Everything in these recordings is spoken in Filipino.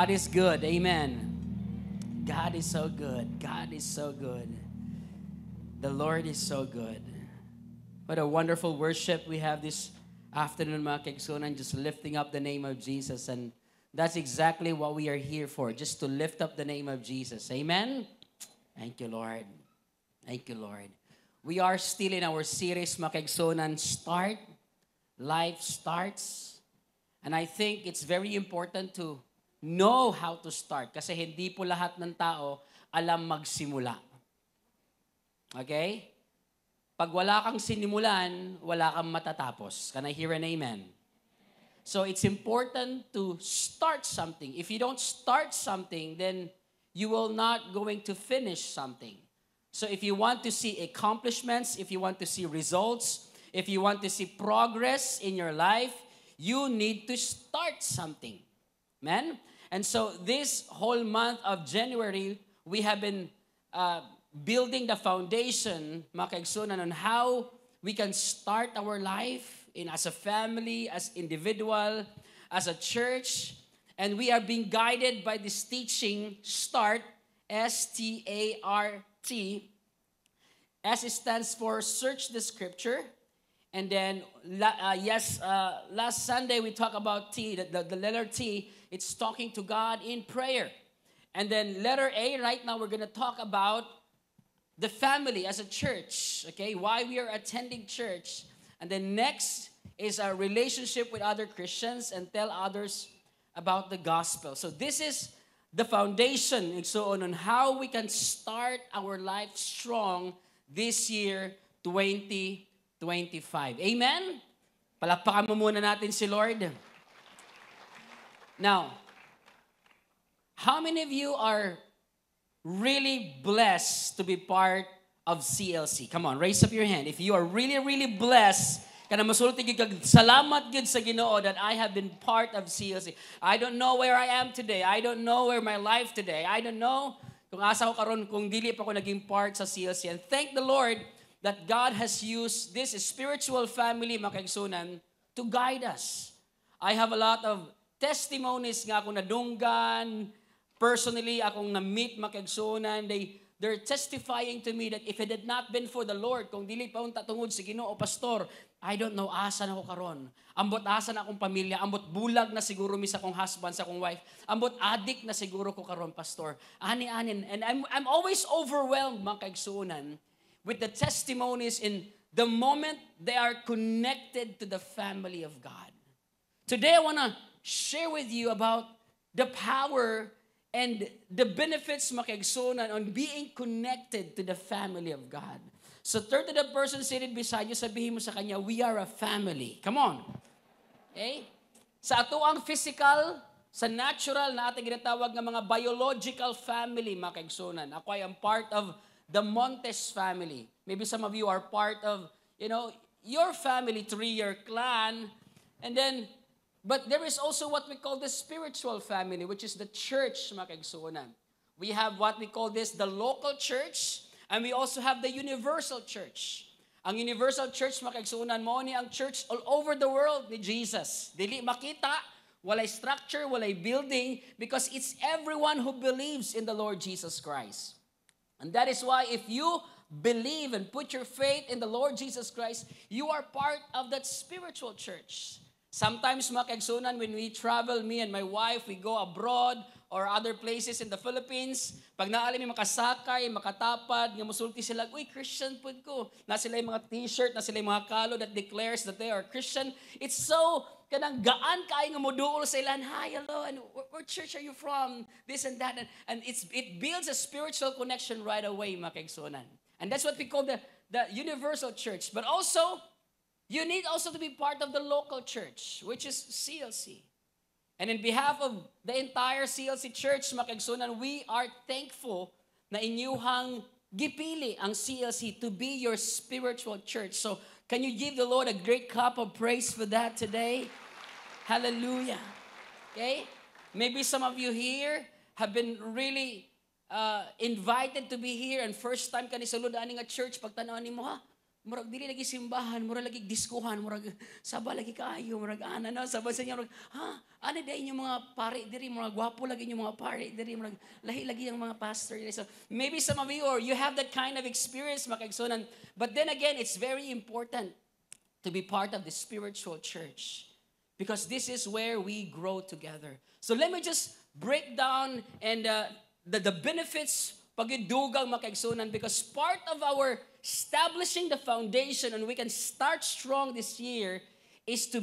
God is good. Amen. God is so good. God is so good. The Lord is so good. What a wonderful worship we have this afternoon, mga kaigsunan, just lifting up the name of Jesus. And that's exactly what we are here for, just to lift up the name of Jesus. Amen? Thank you, Lord. Thank you, Lord. We are still in our series, mga kaigsunan, Start. Life starts. And I think it's very important to know how to start kasi hindi po lahat ng tao alam magsimula. Okay? Pag wala kang sinimulan, wala kang matatapos. Can I hear an amen? So it's important to start something. If you don't start something, then you will not going to finish something. So if you want to see accomplishments, if you want to see results, if you want to see progress in your life, you need to start something. Amen? And so this whole month of January, we have been building the foundation, mga kaigsunan, on how we can start our life as a family, as individual, as a church. And we are being guided by this teaching, START, S-T-A-R-T. S stands for Search the Scripture. And then, last Sunday we talked about T, the letter T. It's talking to God in prayer. And then letter A, right now we're going to talk about the family as a church. Okay, why we are attending church. And then next is our relationship with other Christians and tell others about the gospel. So this is the foundation and so on how we can start our life strong this year, 2025. Amen? Palakpakan mo muna natin si Lord. Now, how many of you are really blessed to be part of CLC? Come on, raise up your hand. If you are really, really blessed, kana masulti gyud salamat gyud sa Ginoo that I have been part of CLC. I don't know where I am today. I don't know where my life today. I don't know kung asa ko karon kung dili pa ko naging part sa CLC. And thank the Lord that God has used this spiritual family, mga kaigsunan, to guide us. I have a lot of testimonies nga akong nadunggan, personally, akong na-meet, mga kaigsunan, they're testifying to me that if it had not been for the Lord, kung dili pa unta tungod si Ginoo, pastor, I don't know asa na ako karon. Ambot asa na akong pamilya, ambot bulag na siguro mi sa akong husband, sa akong wife, ambot addict na siguro ko karon, pastor. Ani-anin, and I'm always overwhelmed, mga kaigsunan, with the testimonies in the moment they are connected to the family of God. Today, I want to share with you about the power and the benefits, mga kaigsunan, on being connected to the family of God. So turn to the person seated beside you, sabihin mo sa kanya, we are a family. Come on. Okay? Sa ato ang physical, sa natural na ating ginatawag ng mga biological family, mga kaigsunan. Ako ay am part of the Montes family. Maybe some of you are part of, your family tree, your clan. And then, but there is also what we call the spiritual family, which is the church, mga kaigsunan. We have what we call this, the local church, and we also have the universal church. Ang universal church, mga kaigsunan, mo ni ang church all over the world ni Jesus. Dili makita, walay structure, walay building, because it's everyone who believes in the Lord Jesus Christ. And that is why if you believe and put your faith in the Lord Jesus Christ, you are part of that spiritual church. Sometimes, mga kaigsunan, when we travel, me and my wife, we go abroad or other places in the Philippines, pag naali may makasakay, makatapad, nga musulti sila, uy, Christian po ko. Na sila yung mga t-shirt, na sila yung mga kalo that declares that they are Christian. It's so, kanang gaan kayo nga moduol sa ilan, hi, hello, and where church are you from? This and that. And it builds a spiritual connection right away, mga kaigsunan. And that's what we call the universal church. But also, you need also to be part of the local church, which is CLC. And in behalf of the entire CLC church, mga kaigsunan, we are thankful na inyuhang gipili ang CLC to be your spiritual church. So, can you give the Lord a great clap of praise for that today? Hallelujah. Okay? Maybe some of you here have been really invited to be here and first time ka ni sulod ani nga church, pagtanaw nimo ha, murag dili lagi simbahan, murag lagi diskuhan, murag saba lagi kaayo, murag ana na saba sa inyo, murag ano day inyo mga pare diri, murag gwapo lagi inyo mga pare diri, murag lahi lagi ang mga pastor diri. So maybe some of you or you have that kind of experience makaigsunan. But then again, it's very important to be part of the spiritual church because this is where we grow together. So let me just break down and the benefits pagidugang makaigsunan, because part of our establishing the foundation and we can start strong this year is to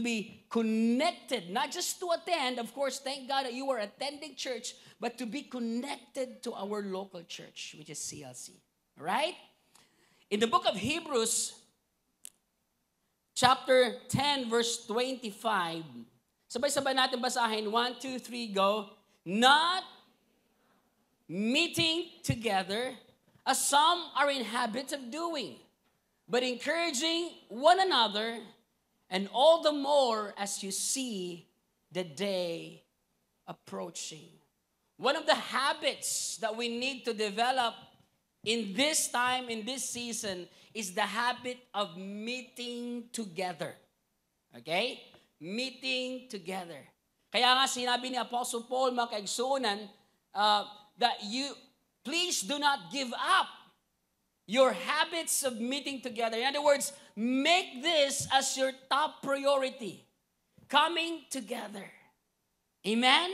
be connected, not just to attend. Of course, thank God that you are attending church, but to be connected to our local church, which is CLC. All right? In the book of Hebrews, chapter 10, verse 25, sabay-sabay natin basahin. 1, 2, 3, go. Not meeting together, as some are in habit of doing, but encouraging one another, and all the more as you see the day approaching. One of the habits that we need to develop in this time, in this season, is the habit of meeting together. Okay? Meeting together. Kaya nga sinabi ni Apostle Paul, mga kaigsunan, that you, please do not give up your habits of meeting together. In other words, make this as your top priority. Coming together. Amen?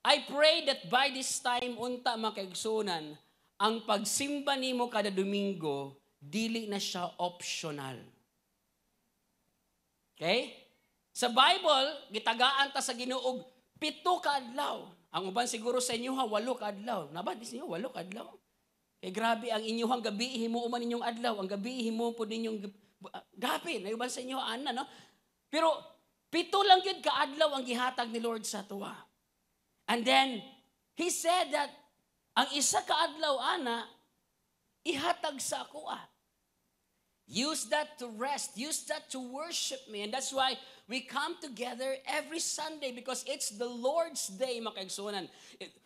I pray that by this time, unta mga kaigsunan, ang pagsimba nimo kada Domingo, dili na siya optional. Okay? Sa Bible, gitagaan ta sa Ginoo 7 ka adlaw. Ang uban siguro sa inyo 8 ka adlaw. Naba di inyo 8 ka adlaw. Kay grabe ang inyong gabi himuon man ninyong adlaw, ang gabi himuon po ninyong gabi. Na uban sa inyo ana no. Pero 7 lang gyud ka adlaw ang gihatag ni Lord sa tuwa. And then he said that ang isa ka adlaw ana ihatag sa ako. Use that to rest. Use that to worship me. And that's why we come together every Sunday, because it's the Lord's Day, mga kaigsunan.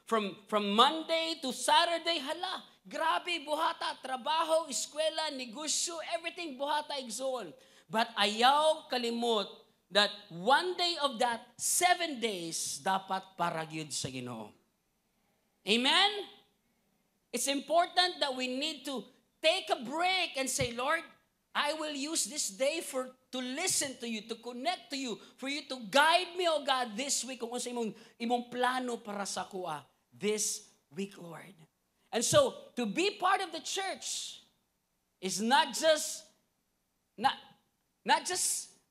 From Monday to Saturday, hala, grabe, buhata, trabaho, eskwela, negosyo, everything buhata, igsoon. But ayaw kalimot that one day of that 7 days dapat paragyud sa Ginoo. Amen? It's important that we need to take a break and say, Lord, I will use this day to listen to you, to connect to you, for you to guide me, oh God, this week kung sa imong plano para sa kuha this week, Lord. And so, to be part of the church is not just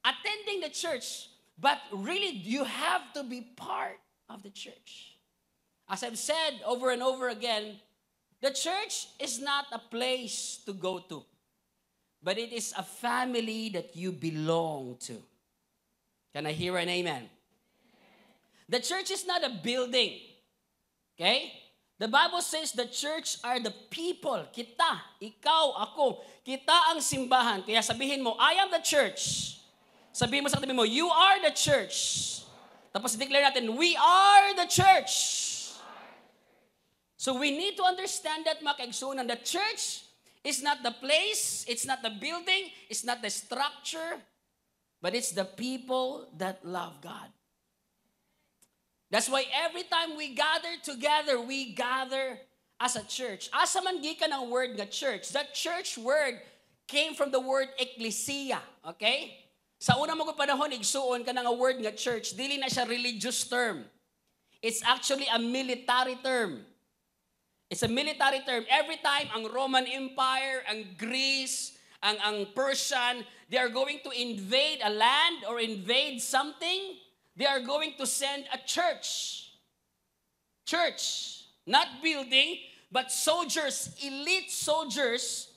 attending the church, but really you have to be part of the church. As I've said over and over again, the church is not a place to go to, but it is a family that you belong to. Can I hear an amen? The church is not a building. Okay? The Bible says the church are the people. Kita, ikaw, ako. Kita ang simbahan. Kaya sabihin mo, I am the church. Sabihin mo sa katabi mo, you are the church. Tapos declare natin, we are the church. So we need to understand that, mga kaigsunan, the church it's not the place, it's not the building, it's not the structure, but it's the people that love God. That's why every time we gather together, we gather as a church. Asa man gikan ang word nga church. That church word came from the word ecclesia. Okay? Sa una mo panahon, igsuon ka nga word nga church, dili na siya religious term. It's actually a military term. It's a military term. Every time ang Roman Empire, ang Greece, ang Persian, they are going to invade a land or invade something, they are going to send a church. Church. Not building, but soldiers, elite soldiers,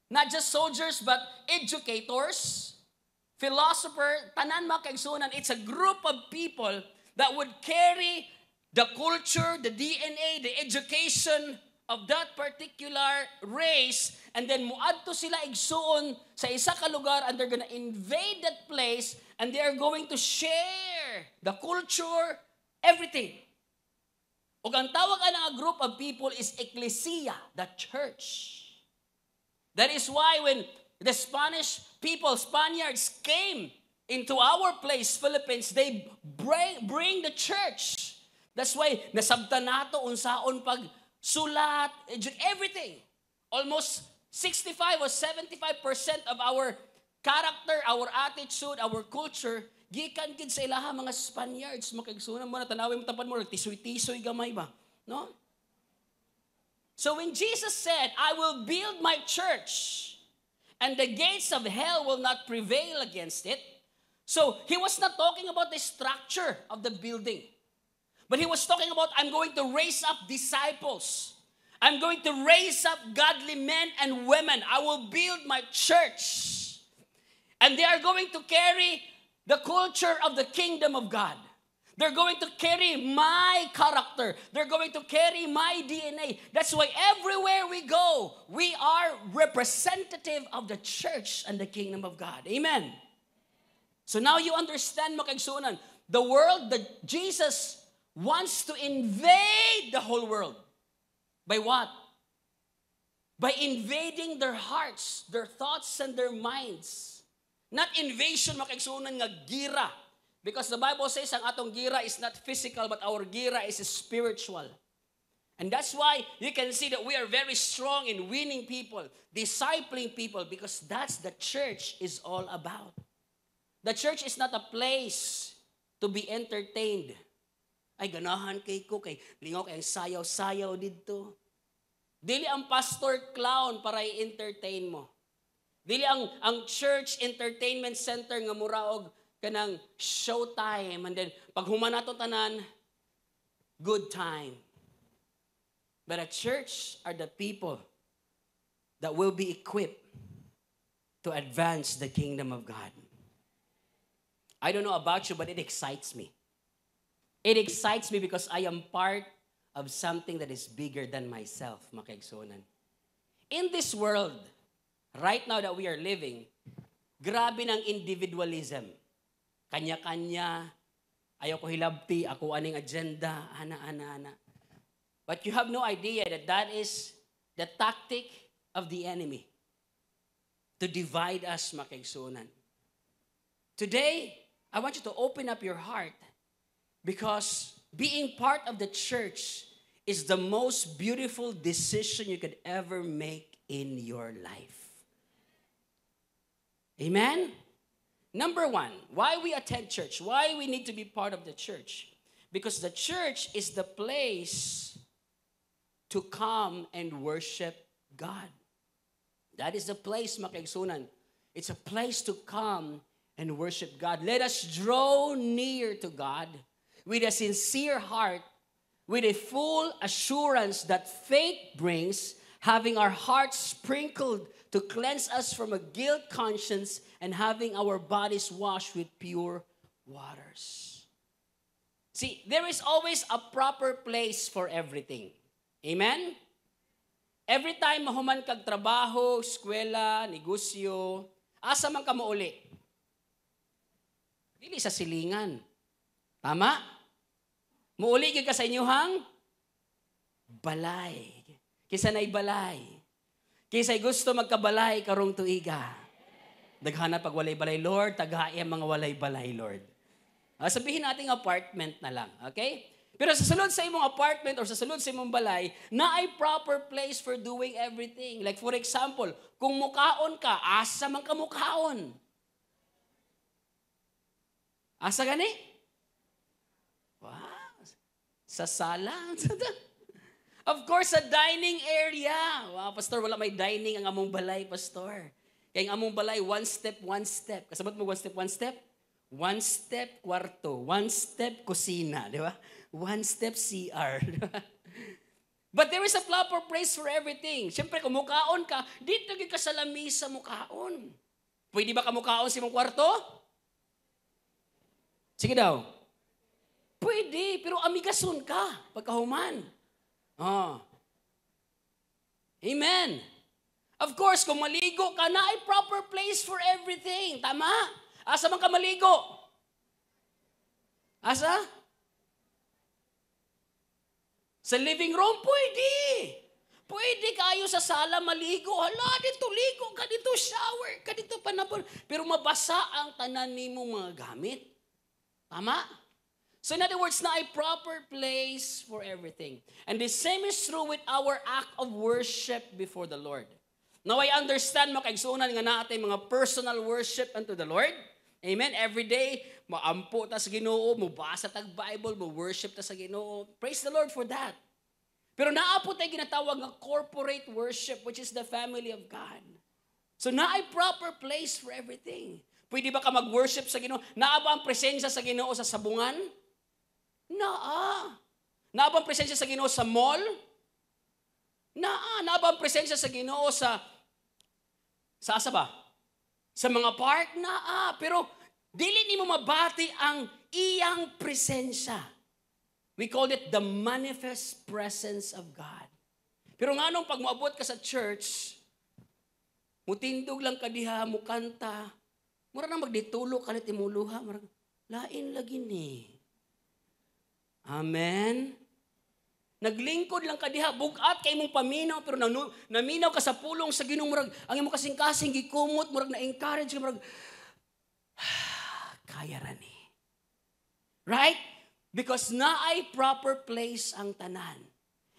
not just soldiers, but educators, philosophers, tanan mga kaigsunan. It's a group of people that would carry the culture, the DNA, the education of that particular race, and then muadto sila igsuon sa isa ka lugar, and they're gonna invade that place, and they are going to share the culture, everything. Ug ang tawag ana nga group of people is ecclesia, the church. That is why when the Spanish people, Spaniards came into our place, Philippines. They bring the church. That's why nasabtan nato unsaon pag sulat, everything. Almost 65 or 75% of our character, our attitude, our culture, gikan gid sa ilaha mga Spaniards. Makigsunan mo na, tanawin mo tapan mo, tisoy-tisoy gamay ba? No? So when Jesus said, I will build my church, and the gates of hell will not prevail against it, so he was not talking about the structure of the building, but he was talking about, I'm going to raise up disciples. I'm going to raise up godly men and women. I will build my church. And they are going to carry the culture of the kingdom of God. They're going to carry my character. They're going to carry my DNA. That's why everywhere we go, we are representative of the church and the kingdom of God. Amen. So now you understand, makagsunan, the world that Jesus wants to invade the whole world. By what? By invading their hearts, their thoughts, and their minds. Not invasion, makigsunan nga gira. Because the Bible says ang atong gira is not physical, but our gira is spiritual. And that's why you can see that we are very strong in winning people, discipling people, because that's the church is all about. The church is not a place to be entertained. Ay, ganahan kay ko, kay lingaw kay sayaw-sayaw dito. Dili ang pastor clown para i-entertain mo. Dili ang church entertainment center nga muraog kanang showtime, and then pag humanato tanan, good time. But a church are the people that will be equipped to advance the kingdom of God. I don't know about you, but it excites me. It excites me because I am part of something that is bigger than myself, makaigsunan. In this world, right now that we are living, grabe ng individualism. Kanya-kanya, ayaw ko hilabti, ako aning agenda, ana. But you have no idea that that is the tactic of the enemy to divide us, makaigsunan. Today, I want you to open up your heart because being part of the church is the most beautiful decision you could ever make in your life. Amen? Number one, why we attend church, why we need to be part of the church. Because the church is the place to come and worship God. That is the place, makaigsunan. It's a place to come and worship God. Let us draw near to God with a sincere heart, with a full assurance that faith brings, having our hearts sprinkled to cleanse us from a guilt conscience and having our bodies washed with pure waters. See, there is always a proper place for everything. Amen? Every time mahuman kag trabaho, eskwela, negosyo, asa man ka mauli? Dili sa silingan. Tama? Muuli gyud ka sa inyuhang balay. Kisa na'y balay. Kisa'y gusto magkabalay karong tuiga. Daghana pag walay-balay, Lord, tagaay ang mga walay-balay, Lord. Sabihin natin apartment na lang, okay? Pero sa sulod sa imong apartment or sa sulod sa imong balay, na ay proper place for doing everything. Like for example, kung mukaon ka, asa man ka mukaon? Asa gani? Wow. Sa sala. Of course, sa dining area. Wow, pastor, wala may dining ang among balay, pastor. Kaya ang among balay, one step. Kasabot mo one step? One step kwarto, one step kusina, di ba? One step CR. But there is a proper place for everything. Siyempre, kung mukaon ka, dito ka sa lamisa mukaon. Pwede ba ka mukaon sa imong kwarto? Sige daw. Pwede, pero amigason ka pagkahuman. Oh. Amen. Of course, kung maligo ka na, ay proper place for everything. Tama? Asa man ka maligo? Asa? Sa living room? Pwede. Pwede kayo sa sala maligo. Hala, dito ligo ka, dito shower ka, dito panabon. Pero mabasa ang tanan nimo mga gamit. Tama? So in other words, na a proper place for everything. And the same is true with our act of worship before the Lord. Now I understand makaigsunan nga natin mga personal worship unto the Lord. Amen. Every day, maampo ta sa Ginoo, mubasa tag Bible, mo worship ta sa Ginoo. Praise the Lord for that. Pero naapo tayo ginatawag nga corporate worship, which is the family of God. So na a proper place for everything. Pwede ba ka mag-worship sa Ginoo? Naa ba ang presensya sa Ginoo sa sabungan? Naa. Naa ba ang presensya sa Ginoo sa mall? Naa. Naa ba ang presensya sa Ginoo sa asa ba? Sa mga park? Naa. Pero dili nimo mabati ang iyang presensya. We call it the manifest presence of God. Pero nga nung pag moabot ka sa church, mutindog lang ka diha, mukanta, mura na magditulo kalit imuluha, mura lain lagi ni. Amen? Naglingkod lang ka diha, bugat kay mong paminaw, pero naminaw ka sa pulong sa Ginoo, murag ang imong kasing-kasing gikumot, murag na-encourage ka, murag kaya ra ni. Right? Because na ay proper place ang tanan.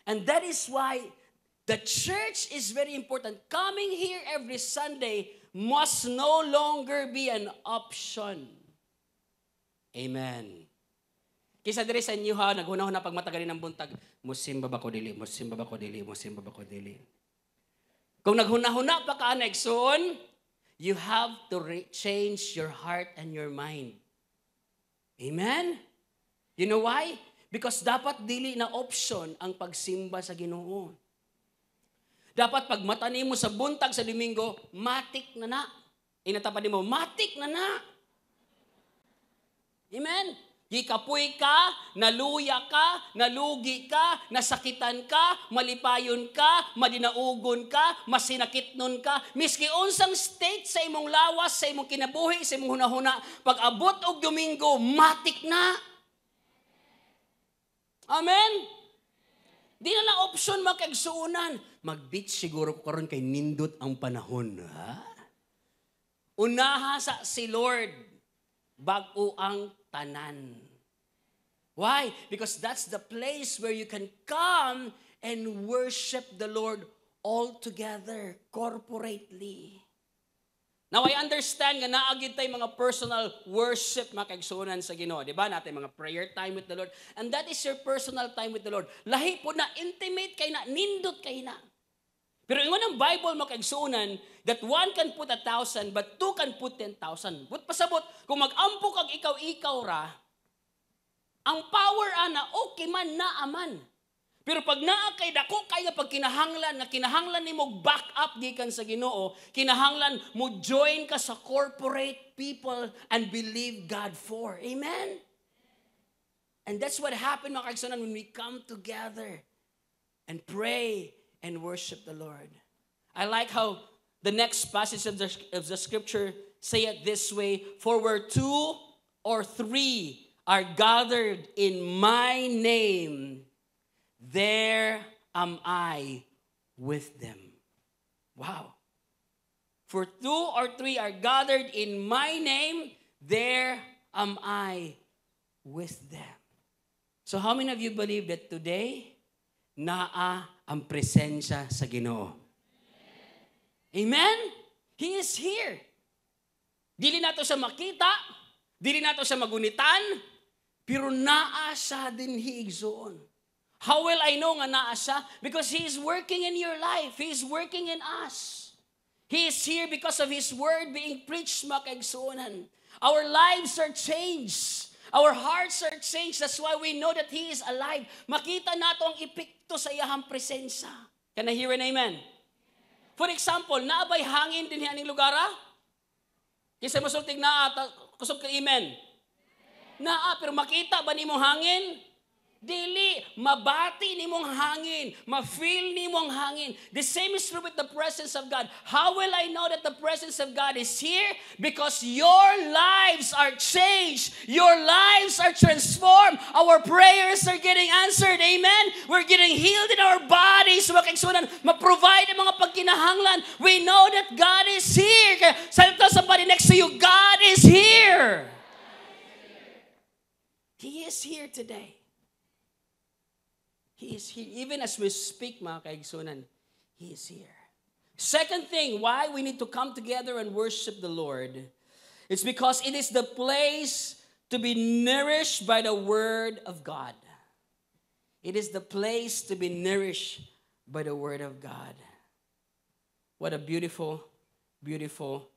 And that is why the church is very important. Coming here every Sunday must no longer be an option. Amen. Kisa dire sa inyo ha, naghunahon na pagmatagali ng buntag, musimba ba ko dili, musimba ba ko dili, musimba ba ko dili. Kung naghunahuna pa ka anexon, you have to change your heart and your mind. Amen? You know why? Because dapat dili na option ang pagsimba sa Ginoo. Dapat pag mata nimo sa buntag sa Domingo, matik na na. Inatapan nimo, matik na na. Amen? Gikapoy ka, naluya ka, nalugi ka, nasakitan ka, malipayon ka, madinaugon ka, masinakitnon ka, miski unsang state sa imong lawas, sa imong kinabuhi, sa imong hunahuna, pag abot og Domingo, matik na. Amen? Di na lang option makagsuunan. Mag-beach siguro ko karon kay nindot ang panahon. Ha? Unaha sa si Lord, bag-o ang tanan. Why? Because that's the place where you can come and worship the Lord all together, corporately. Now, I understand nga naagid tayo mga personal worship makagsunan sa Ginoo. Diba? Natin mga prayer time with the Lord. And that is your personal time with the Lord. Lahi po na, intimate kayo na, nindot kayo na. Pero ingon ang Bible makagsunan that one can put 1,000 but two can put 10,000. But pasabot, kung mag-ampo kag ikaw-ikaw ra, ang power ana, okay man na aman. Pero pag naa kay dako kay nga pag kinahanglan nimo back up gikan sa Ginoo, kinahanglan mo join ka sa corporate people and believe God for. Amen? And that's what happened mga kaigsunan when we come together and pray and worship the Lord. I like how the next passage of the scripture say it this way, for where 2 or 3 are gathered in my name, there am I with them. Wow. For 2 or 3 are gathered in my name, there am I with them. So how many of you believe that today, naa ang presensya sa Ginoo? Amen? He is here. Dili nato siya makita, dili nato siya magunitan, pero naa siya din hiigsoon. How will I know nga naa siya? Because He is working in your life. He is working in us. He is here because of His word being preached makaigsuonan. Our lives are changed. Our hearts are changed. That's why we know that He is alive. Makita nato ang epekto sa iyahang presensya. Can I hear an amen? For example, naabay hangin din hiyaning lugar? Kisa masultig naa, kusog ka amen. Naa, pero makita ba nimo hangin? Dili, mabati ni mong hangin, ma-feel ni mong hangin. The same is true with the presence of God. How will I know that the presence of God is here? Because your lives are changed. Your lives are transformed. Our prayers are getting answered. Amen? We're getting healed in our bodies. Ma-provide ang mga pagkinahanglan. We know that God is here. Kaya sabi to somebody next to you, God is here. He is here today. He is here. Even as we speak, mga kaigsunan, He is here. Second thing, why we need to come together and worship the Lord, it's because it is the place to be nourished by the Word of God. It is the place to be nourished by the Word of God. What a beautiful, beautiful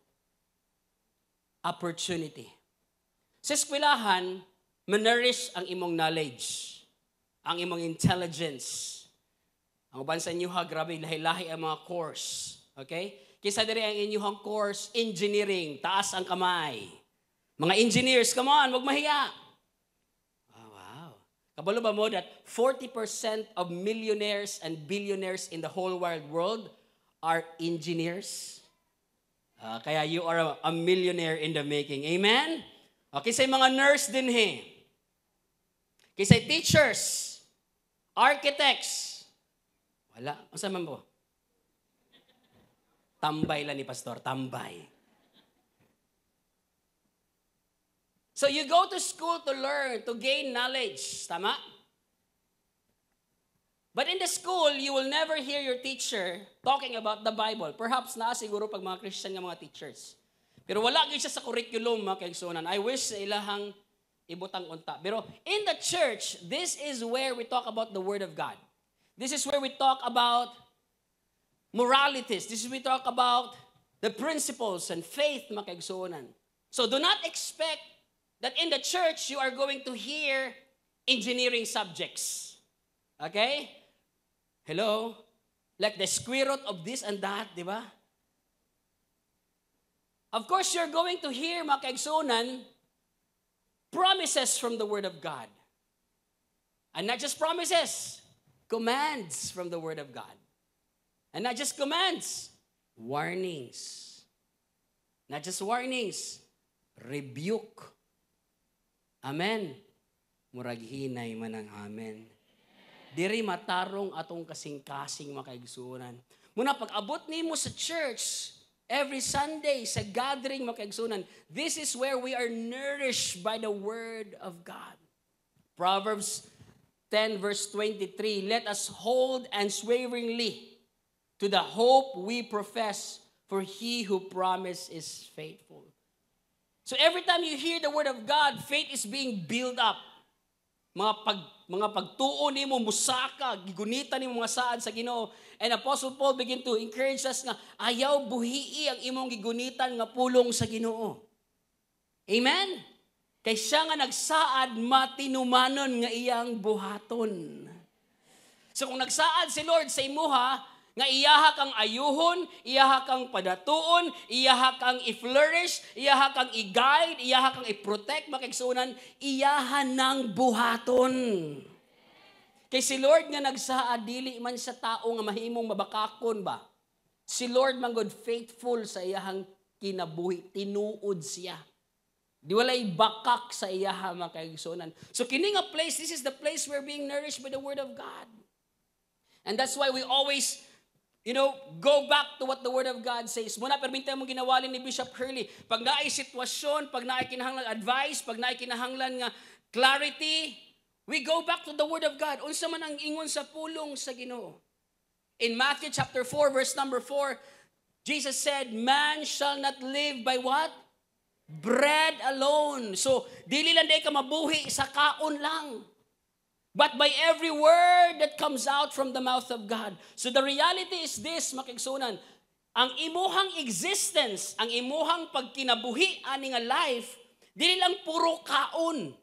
opportunity. Sa eskwelahan, ma-nourish ang imong knowledge, ang imong intelligence. Ang uban sa inyo ha, grabe, lahi-lahi ang mga course. Okay? Kisa diri ang inyong course, engineering, taas ang kamay. Mga engineers, come on, wag mahiya. Oh, wow. Kabalo ba mo that 40% of millionaires and billionaires in the whole wide world are engineers? Kaya you are a millionaire in the making. Amen? Okay, sa mga nurse din he. Kisa teachers, architects. Wala. Ang saman mo? Tambay lang ni Pastor. Tambay. So you go to school to learn, to gain knowledge. Tama? But in the school, you will never hear your teacher talking about the Bible. Perhaps na siguro pag mga Christian nga mga teachers. Pero wala gyud siya sa curriculum, mga kaigsunan. I wish sa ilahang ibutang unta. Pero in the church, this is where we talk about the Word of God. This is where we talk about moralities. This is where we talk about the principles and faith, mga kaigsunan. So do not expect that in the church you are going to hear engineering subjects. Okay? Hello? Like the square root of this and that, di ba? Of course, you're going to hear, mga kaigsunan, promises from the Word of God. And not just promises, commands from the Word of God. And not just commands, warnings. Not just warnings, rebuke. Amen. Murag hinay man ang amen. Diri matarong atong kasing-kasing mga kaigsunan. Muna pag-abot nimo sa church, every Sunday sa gathering mga kaigsunan, this is where we are nourished by the Word of God. Proverbs 10 verse 23, let us hold unswervingly to the hope we profess, for He who promised is faithful. So every time you hear the Word of God, faith is being built up. Mga pagtuon nimo musaka, gigunita nimo mga saad sa Ginoo. And Apostle Paul begin to encourage us nga ayaw buhii ang imong gigunitan nga pulong sa Ginoo. Amen. Kay siya nga nagsaad matinumanon nga iyang buhaton. So kung nagsaad si Lord sa imuha, nga iyaha kang ayuhon, iyaha kang padatuon, iyaha kang i-flourish, iyaha kang i-guide, iyaha kang i-protect, makigsunan, iyaha ng buhaton. Kay si Lord nga nagsaad, dili man sa tao nga mahimong mabakakon ba? Si Lord man God faithful sa iyahang kinabuhi, tinuod siya. Di walay bakak sa iyaha makigsunan. So kining a place, this is the place we're being nourished by the Word of God. And that's why we always go back to what the Word of God says. Muna, permita mo ginawalin ni Bishop Hurley. Pag naay sitwasyon, pag naay kinahanglan advice, pag naay kinahanglan nga clarity, we go back to the Word of God. Unsa man ang ingon sa pulong sa Ginoo. In Matthew chapter 4, verse number 4, Jesus said, man shall not live by what? Bread alone. So, dili lang day ka mabuhi sa kaon lang. But by every word that comes out from the mouth of God. So the reality is this, makigsunan, ang imuhang existence, ang imuhang pagkinabuhi ani nga life, dili lang puro kaon.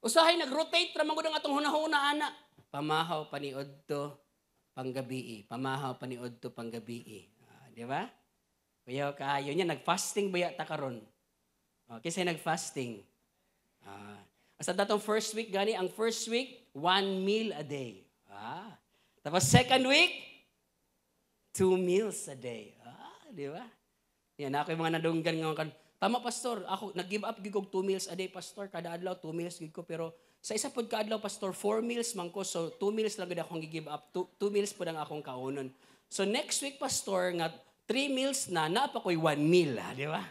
Usahay nag-rotate ra man gud ang atong hunahuna ana. Pamahaw paniod to panggabi. Pamahaw paniod to panggabi. Di ba? Kuya kaayo niya nag-fasting baya ta karon. Kasi nag-fasting. Sa datong first week, gani, ang first week, 1 meal a day. Tapos second week, 2 meals a day. Di ba? Yan, ako yung mga nadunggan nga. Tama, pastor. Ako, nag-give up gig og 2 meals a day, pastor. Kada adlaw, 2 meals gig ko. Pero sa isa pod ka adlaw, pastor, 4 meals man ko. So, 2 meals lang gid akong gi-give up. 2 meals po lang akong kaunon. So, next week, pastor, nga 3 meals na pa ko'y 1 meal. Di ba?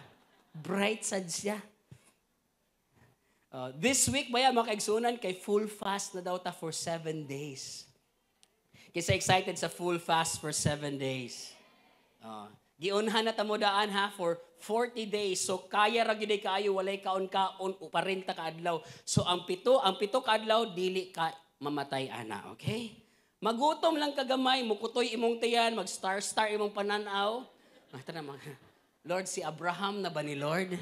Bright sad siya. This week, baya, makaigsunan kay full fast na daw ta for 7 days. Kasi excited sa full fast for 7 days. Giunhan na tamudaan ha for 40 days. So kaya ra gyud kayo walay kaon-kaon uparenta ka adlaw. So ang pito ka adlaw dili ka mamatay ana, okay? Magutom lang kagamay, mukutoy imong tiyan, mag-star imong pananaw. Lord, si Abraham na ba ni Lord?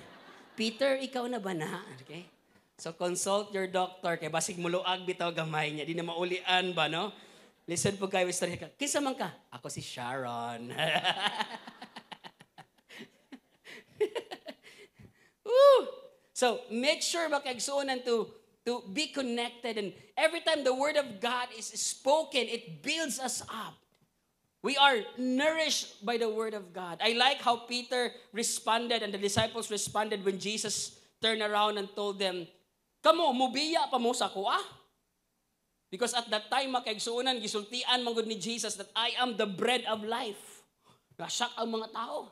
Peter, ikaw na ba na? Okay? So consult your doctor kay basig muluag bitaw gamay niya, di na maulian ba no? Listen po kayo, istorya ka. Kinsa man ka? Ako si Sharon. So, make sure makaigsuonan to be connected. And every time the Word of God is spoken, it builds us up. We are nourished by the Word of God. I like how Peter responded and the disciples responded when Jesus turned around and told them, "Kamo, mubiya pa mo sa ko, Because at that time, makaigsuunan, gisultian manggod ni Jesus that I am the bread of life. Nasyak ang mga tao.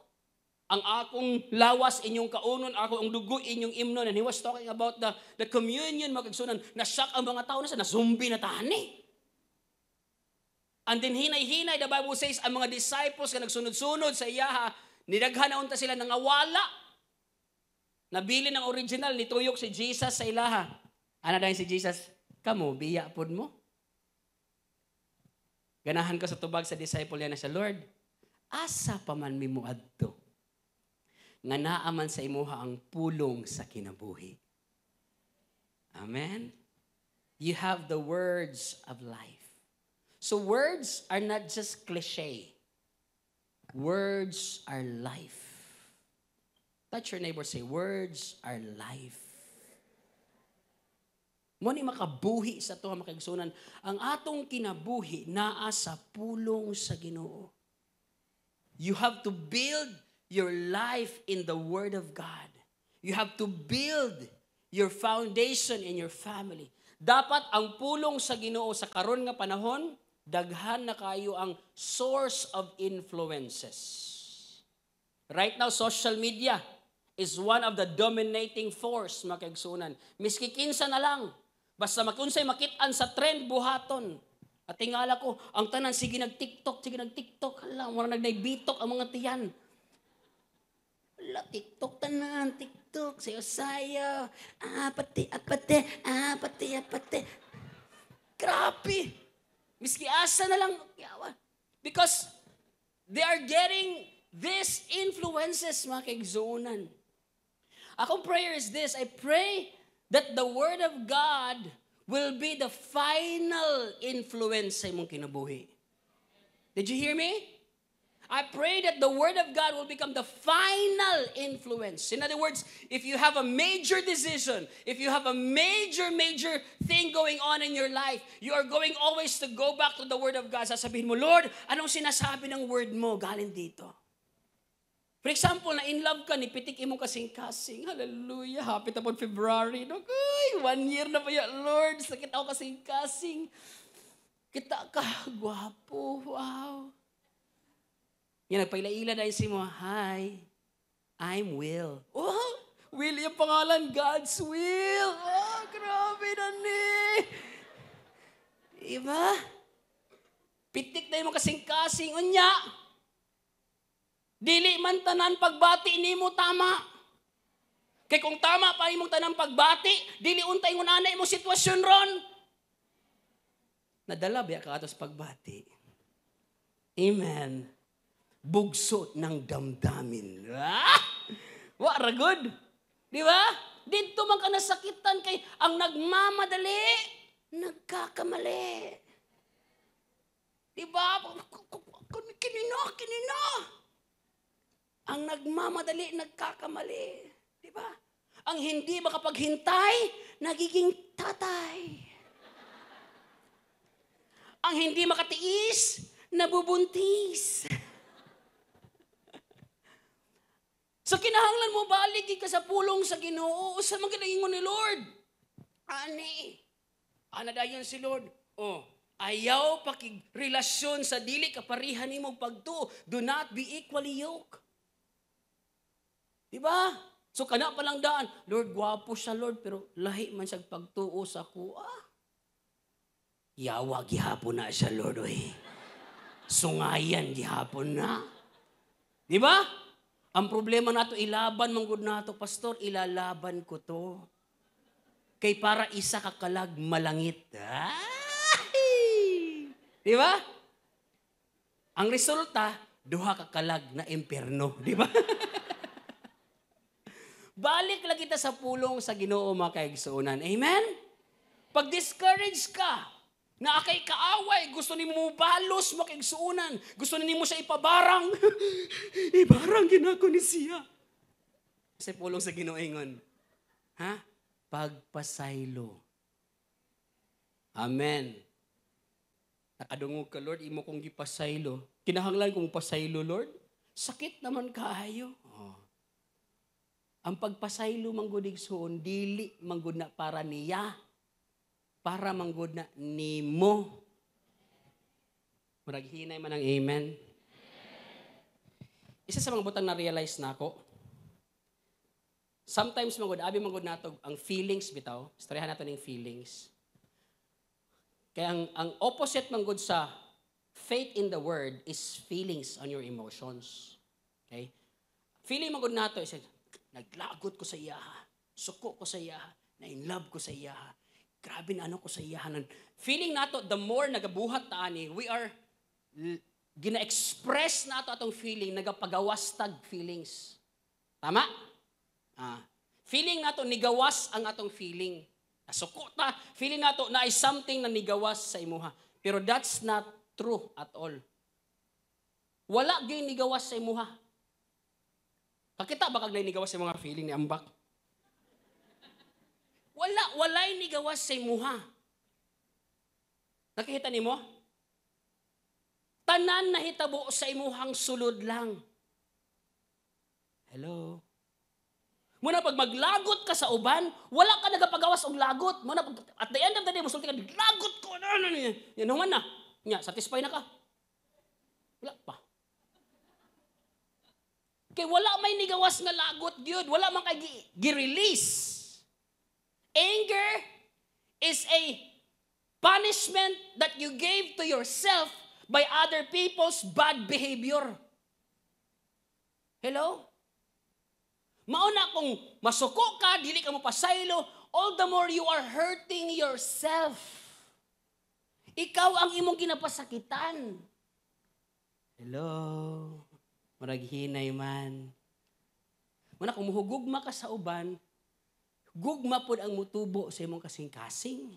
Ang akong lawas inyong kaunon, ako ang dugo inyong imnon. And he was talking about the communion, makaigsuunan. Nasyak ang mga tao na nasumbi na tani. And then hinay-hinay, the Bible says, ang mga disciples na nagsunod-sunod sa iyaha, nidaghan na unta sila nangawala. Nabili ng original, nituyok si Jesus sa ilaha. Ano dahil si Jesus? Kamu, biya pod mo. Ganahan ko sa tubag sa disciple yan na siya, Lord, asa pa man mi mo adto nga naaman sa imuha ang pulong sa kinabuhi. Amen? You have the words of life. So words are not just cliche. Words are life. Touch your neighbor, say, words are life. Mo ni makabuhi sa to makaigsunan. Ang atong kinabuhi naa sa pulong sa Ginoo. You have to build your life in the Word of God. You have to build your foundation in your family. Dapat ang pulong sa Ginoo sa karon nga panahon, daghan na kayo ang source of influences. Right now, social media is one of the dominating force makaigsunan. Miski kinsa na lang, basta makunsay makitaan sa trend buhaton. At tingala ko, ang tanan sige nag-TikTok. Hala, wala nagdaybitok ang mga tiyan. Hala, TikTok tanan, TikTok, sayo. Apate. Grabe. Miski asa na lang. Because they are getting these influences mga kaigsunan. Akong prayer is this, I pray that the Word of God will be the final influence sa imong kinabuhi. Did you hear me? I pray that the Word of God will become the final influence. In other words, if you have a major decision, if you have a major thing going on in your life, you are going always to go back to the Word of God. Sasabihin mo, Lord, anong sinasabi ng Word mo galing dito? For example, na in love ka, nipitik imong kasing-kasing. Hallelujah. Happy tapon February. Ay, 1 year na pa yan, Lord. Sakit ako kasing-kasing. Kita ka, gwapo. Wow. Yan, nagpaila-ila dahil si mo, hi, I'm Will. Oh, Will yung pangalan, God's will. Oh, grabe na ni. Diba? Pitik na yung kasing-kasing. Unya. Dili man tanan pagbati nimo tama. Kay kung tama pa imong tanang pagbati, dili untay ngun anay mo sitwasyon ron. Nadala biya ka atos pagbati. Amen. Bugsot ng damdamin. Wa ra good. Di ba? Dito man ka nasakitan kay ang nagmamadali, nagkakamali. Di ba? Kinino. Ang nagmamadali, nagkakamali. Di ba? Ang hindi makapaghintay, nagiging tatay. Ang hindi makatiis, nabubuntis. So kinahanglan mo balik ka sa pulong sa Ginoo sa mga kinaingon ni Lord. Ani. Ana dayon si Lord. Oh, ayaw pakigrelasyon sa dili kaparihan nimo pagtuo. Do not be equally yoked. Diba? So kana pa lang daan, Lord, gwapo siya Lord, pero lahi man siya pagtuo sa kuha. Yawa gihapon na siya Lord, oy. Sungayan gihapon na. Diba? Ang problema nato, ilaban manggod nato, pastor, ilalaban ko to. Kay para isa ka kalag malangit. Ay! Di ba? Ang resulta, duha ka kalag na impyerno. Di ba? Balik lang kita sa pulong sa Ginoo mga kaigsuunan. Amen? Pag discourage ka, na akay kaaway, gusto ni mo balos makigsuunan, gusto ni mo siya ipabarang, ibarang ginako ni siya. Kasi pulong sa Ginoo ingon, ha? Pagpasaylo. Amen. Nakadungog ka, Lord, imo kong gipasaylo. Kinahanglan kong pasaylo, Lord. Sakit naman kaayo. Oh. Ang pagpasaylo manggod igsuon, dili manggod na para niya. Para manggod na nimo. Maraghinay man ang amen. Isa sa mga butang na-realize na ako, sometimes manggod, abi manggod nato ang feelings bitaw. Istoryahan nato ning feelings. Kaya ang opposite manggod sa faith in the word is feelings on your emotions. Okay? Feeling manggod nato is naglagot ko sa iya, suko ko sa iya, na-in-love ko sa iya, grabe na ano ko sa iyahanan. Feeling nato, the more nagabuhat taani, we are gina-express nato atong feeling, nagapagawastag feelings. Tama? Feeling nato, nigawas ang atong feeling. Nasuko ta, feeling nato na is something na nigawas sa imuha. Pero that's not true at all. Wala gyud nigawas sa imuha. Kakita ba kag nigawas sa mga feeling ni ambak? Walay ni gawas sa imuha. Nakikita nimo? Tanan na hitabo sa imuhang sulod lang. Hello? Muna pag maglagot ka sa uban, wala ka nagapagawas og lagot. Muna at the end of the day, musulti ka, lagot ko na. Yan naman na. Nya, satisfy na ka. Wala pa. Kay wala may nigawas nga lagot gyud, wala man kay gi-release. Anger is a punishment that you gave to yourself by other people's bad behavior. Hello? Mauna kung masuko ka, dili ka mo pasaylo, all the more you are hurting yourself. Ikaw ang imong ginapasakitan. Hello? Maraghinay man. Muna kung muhugugma ka sa uban, gugma pod ang mutubo sa imong kasing-kasing.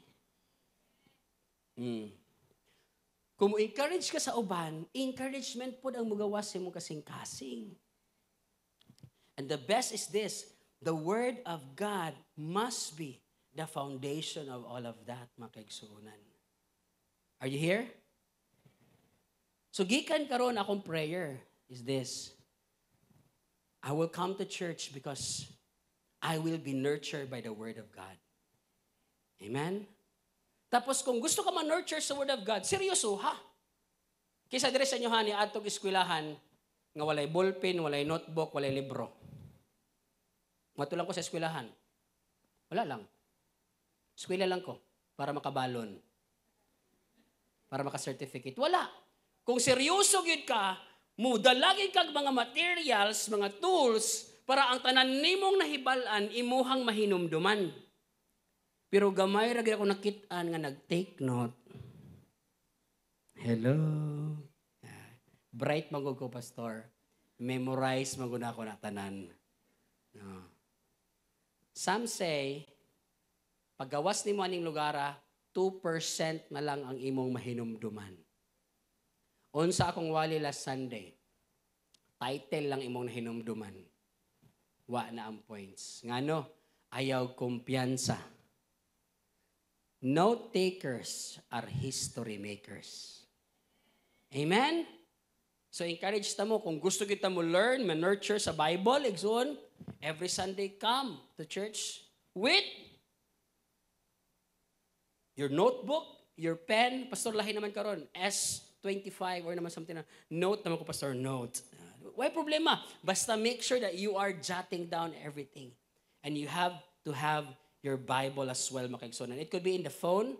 Kung mo-encourage ka sa uban, encouragement pod ang mugawas sa imong kasing-kasing. And the best is this, the Word of God must be the foundation of all of that, mga kaigsuunan. Are you here? So gikan karon akong prayer is this, I will come to church because I will be nurtured by the Word of God. Amen? Tapos kung gusto ka ma-nurture sa Word of God, seryoso ha? Kaysa dire sa inyo hani, atong eskwelahan, nga walay ballpen, walay notebook, walay libro. Matulang ko sa eskwelahan. Wala lang. Eskwela lang ko para makabalon. Para maka-certificate. Wala. Kung seryoso gyud ka, mudalagin kag mga materials, mga tools, para ang tanan nimong nahibalan, imuhang mahinumduman. Pero gamay ra gyud ako nakit-an nga nag-take note. Hello. Bright magud ko, pastor. Memorize magud ako na tanan. No. Some say, paggawas nimo aning lugara, 2% na lang ang imong mahinumduman. Unsa akong wali last Sunday, title lang imong nahinumduman. Wa na ang points. Ngano? ayaw kumpiyansa. Note takers are history makers. Amen? So encourage ta mo, kung gusto kita mo learn, ma-nurture sa Bible, exon, every Sunday come to church with your notebook, your pen. Pastor, lahi naman karon S25 or naman something na. Note naman ko, Pastor, note. Why problema? Basta make sure that you are jotting down everything. And you have to have your Bible as well, makaigsunan. It could be in the phone.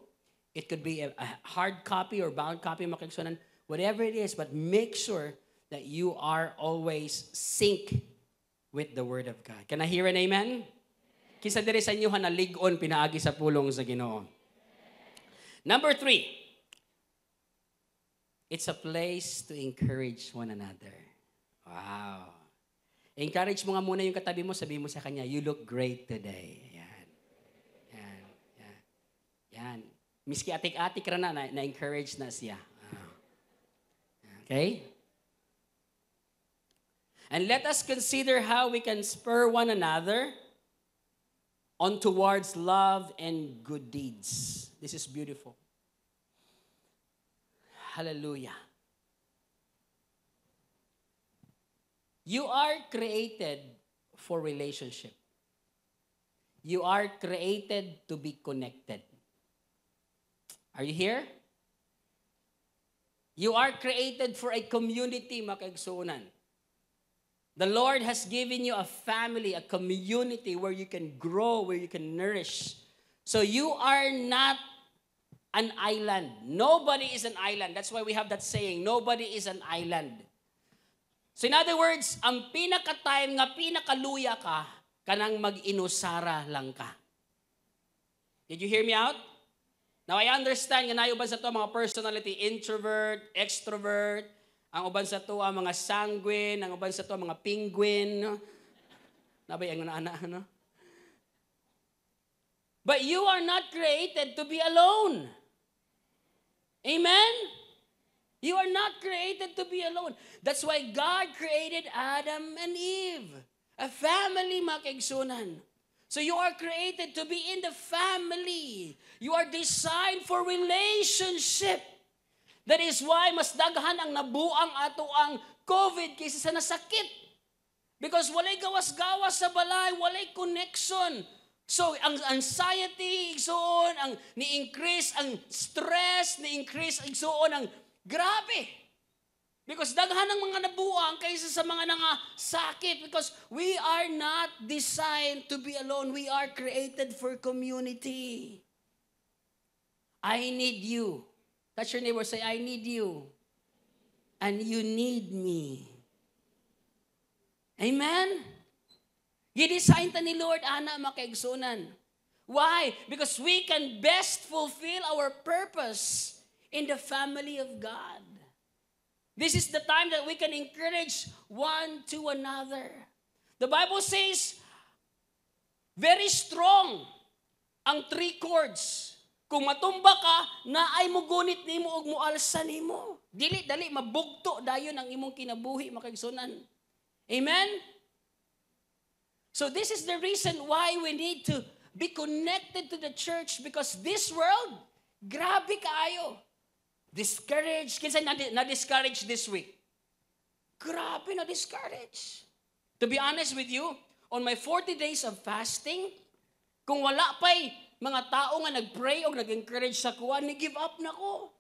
It could be a hard copy or bound copy, makaigsunan. Whatever it is, but make sure that you are always sync with the Word of God. Can I hear an amen? Kisa diri sa inyo na ligon pinaagi sa pulong sa Ginoo. Number 3, it's a place to encourage one another. Wow. Encourage mo nga muna yung katabi mo, sabihin mo sa kanya, you look great today. Yan. Yan. Yan. Yan. Miski atik-atik ra na-encourage na siya. Okay? And let us consider how we can spur one another on towards love and good deeds. This is beautiful. Hallelujah. You are created for relationship. You are created to be connected. Are you here? You are created for a community, makaigsuunan. The Lord has given you a family, a community where you can grow, where you can nourish. So you are not an island. Nobody is an island. That's why we have that saying, nobody is an island. So in other words, ang pinaka-time nga pinakaluya ka, kanang mag-inusara lang ka. Did you hear me out? Now, I understand nga na uban sa to mga personality, introvert, extrovert, ang uban sa to ang mga sanguine, ang uban sa to mga penguin. Nabay ang ana no? But you are not created to be alone. Amen? You are not created to be alone. That's why God created Adam and Eve. A family, makaigsunan. So you are created to be in the family. You are designed for relationship. That is why mas daghan ang nabuang ato ang COVID kaysa sa nasakit. Because walay gawas-gawas sa balay, walay connection. So ang anxiety, igsoon, ang ni-increase ang stress, ni-increase igsoon ang grabe. Because daghan ang mga nabuang kaysa sa mga sakit. Because we are not designed to be alone. We are created for community. I need you. Touch your neighbor, say, I need you. And you need me. Amen? Gidesign ta ni Lord, ana, makaigsunan. Why? Because we can best fulfill our purpose in the family of God. This is the time that we can encourage one to another. The Bible says, very strong ang 3 chords. Kung matumba ka, naay mo gunit nimo og mualsa nimo. Dili dali mabugto dayon ang imong kinabuhi, makaigsunan. Amen? So this is the reason why we need to be connected to the church, because this world, grabe kaayo. Discouraged. Kinsa na-discourage this week? Grabe na-discourage. To be honest with you, on my 40 days of fasting, kung wala pa'y mga tao nga nag-pray o nag-encourage sa kuha, ni-give up na ko.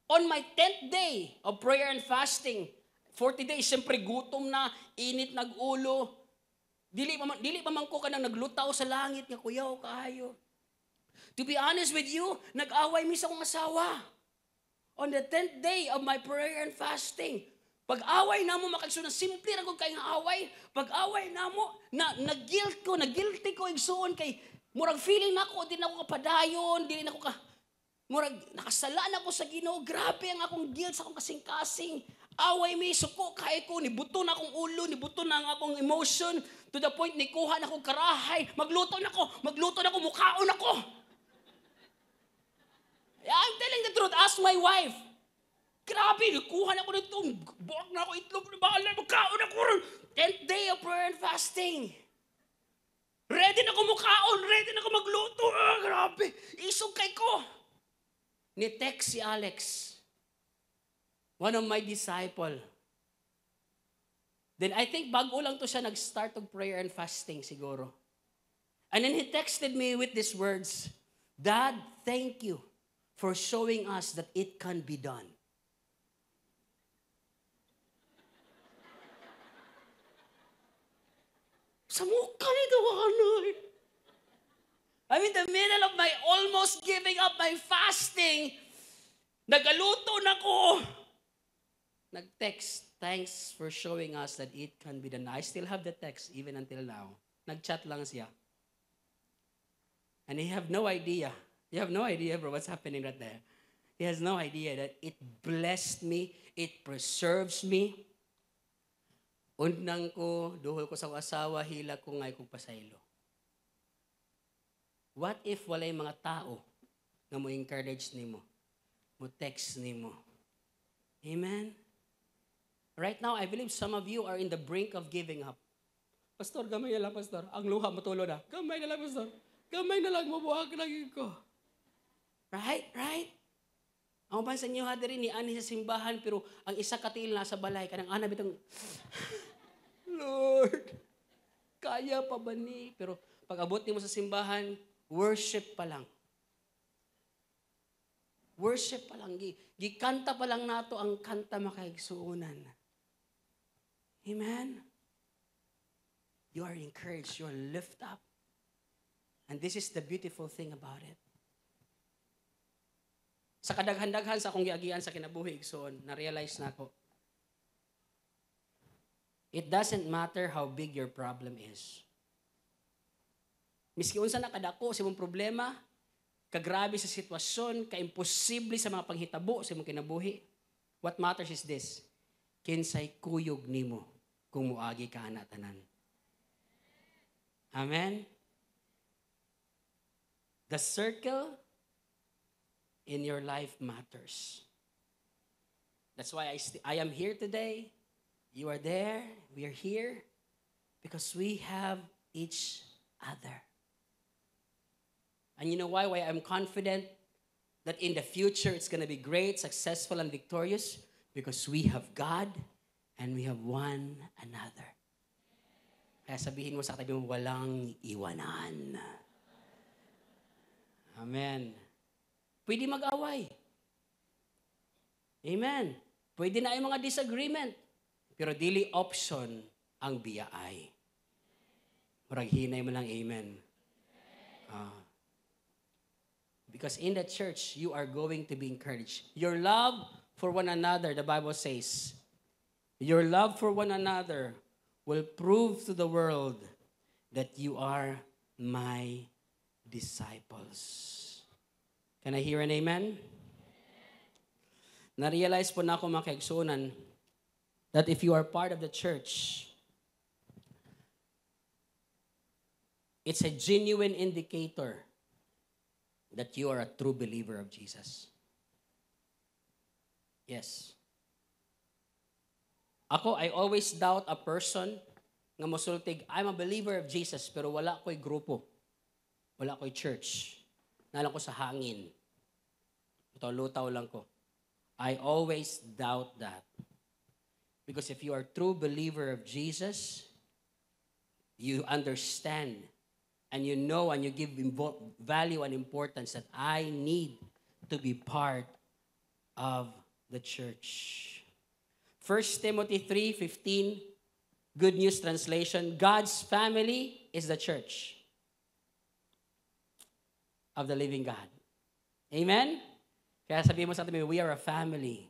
On my 10th day of prayer and fasting, 40 days, siyempre gutom na, init nag-ulo. Dili pa man ko ka nang naglutaw sa langit nga kuyaw kaayo. To be honest with you, nag-away mi sa akong asawa. On the 10th day of my prayer and fasting, pag-away na mo, makagsunan, simple na kung kayo nga away, pag-away na mo, nag-guilty ko, igsuon kay, murag feeling na ako, di na ako kapadayon, di na ako murag, nakasala na ako sa Ginoo, grabe ang akong guilt sa akong kasing-kasing, away mi, suko, kaya ko, nibuto na akong ulo, nibuto na ang akong emotion, to the point, nikuha na akong karahay, magluto na ako, mukhaon ako. I'm telling the truth, ask my wife. Grabe, kuha na ko nito. Buwag na ako itlog. Bahala, magkaon ako. 10th day of prayer and fasting. Ready na ko mukaon, ready na ko magluto. Grabe, isog kay ko. Ni-text si Alex, one of my disciple. Then I think bago lang to siya nag-start of prayer and fasting siguro. And then he texted me with these words, Dad, thank you for showing us that it can be done. Sa mukha nito kakanoy. I'm in the middle of my almost giving up my fasting. Nagaluto na ko. Nag-text, thanks for showing us that it can be done. I still have the text even until now. Nag-chat lang siya. And he have no idea. You have no idea, bro, what's happening right there. He has no idea that it blessed me, it preserves me. Undang ko, duhol ko sa asawa, hila ko ngay kong pasaylo. What if walay mga tao nga mo encourage nimo, mo text nimo? Amen? Right now, I believe some of you are in the brink of giving up. Pastor, gamay na lang, Pastor. Ang luha, matulo na. Gamay na lang, Pastor. Gamay na lang, mabuhag na ko. Right? Right? Ang pansin niyo, hadari ni ani sa simbahan, pero ang isa katil nasa balay, kanang ana bitong, Lord, kaya pa ba ni? Pero pag abot ni mo sa simbahan, worship pa lang. Worship pa lang. Gikanta pa lang nato ang kanta makaigsuunan. Amen? You are encouraged. You are lifted up. And this is the beautiful thing about it. Sa kadaghan-daghan sa akong giagian sa kinabuhi, igsoon, na-realize na ako, it doesn't matter how big your problem is. Miski unsa na kadako sa imong problema, kagrabe sa sitwasyon, kaimposible sa mga panghitabo sa imong kinabuhi, what matters is this, kinsay kuyog nimo kung muagi ka ana tanan. Amen? The circle in your life matters. That's why I am here today. You are there. We are here because we have each other. And you know why? Why I'm confident that in the future it's going to be great, successful, and victorious? Because we have God and we have one another. Kaya sabihin mo sa katabi mo, walang iwanan. Amen. Pwede mag-away. Amen. Pwede na yung mga disagreement. Pero dili option ang biyaay. Murag hinay mo lang amen. Because in the church, you are going to be encouraged. Your love for one another, the Bible says, your love for one another will prove to the world that you are my disciples. Can I hear an amen? Na-realize po na ako mga kaigsunan that if you are part of the church, it's a genuine indicator that you are a true believer of Jesus. Yes. Ako, I always doubt a person nga mosultig, I'm a believer of Jesus, pero wala ko'y grupo. Wala ko'y church. Nalang ko sa hangin. Ito, lutaw lang ko. I always doubt that. Because if you are a true believer of Jesus, you understand and you know and you give value and importance that I need to be part of the church. 1 Timothy 3:15, Good News Translation, God's family is the church of the living God. Amen? Kaya sabihin mo sa atin, we are a family.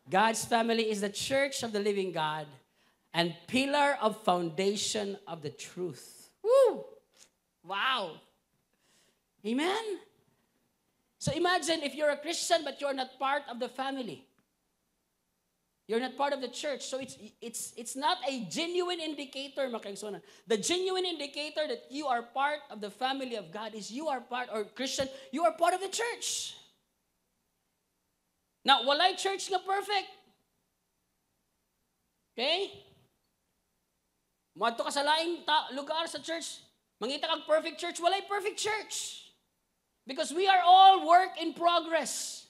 God's family is the church of the living God and pillar of foundation of the truth. Woo! Wow! Amen? So imagine if you're a Christian but you're not part of the family. You're not part of the church. So it's not a genuine indicator, mga kaigsunan. The genuine indicator that you are part of the family of God is you are part, or Christian, you are part of the church. Now, walay church nga perfect. Okay? Madto ka sa laing lugar sa church, Mangita kag perfect church, walay perfect church. Because we are all work in progress.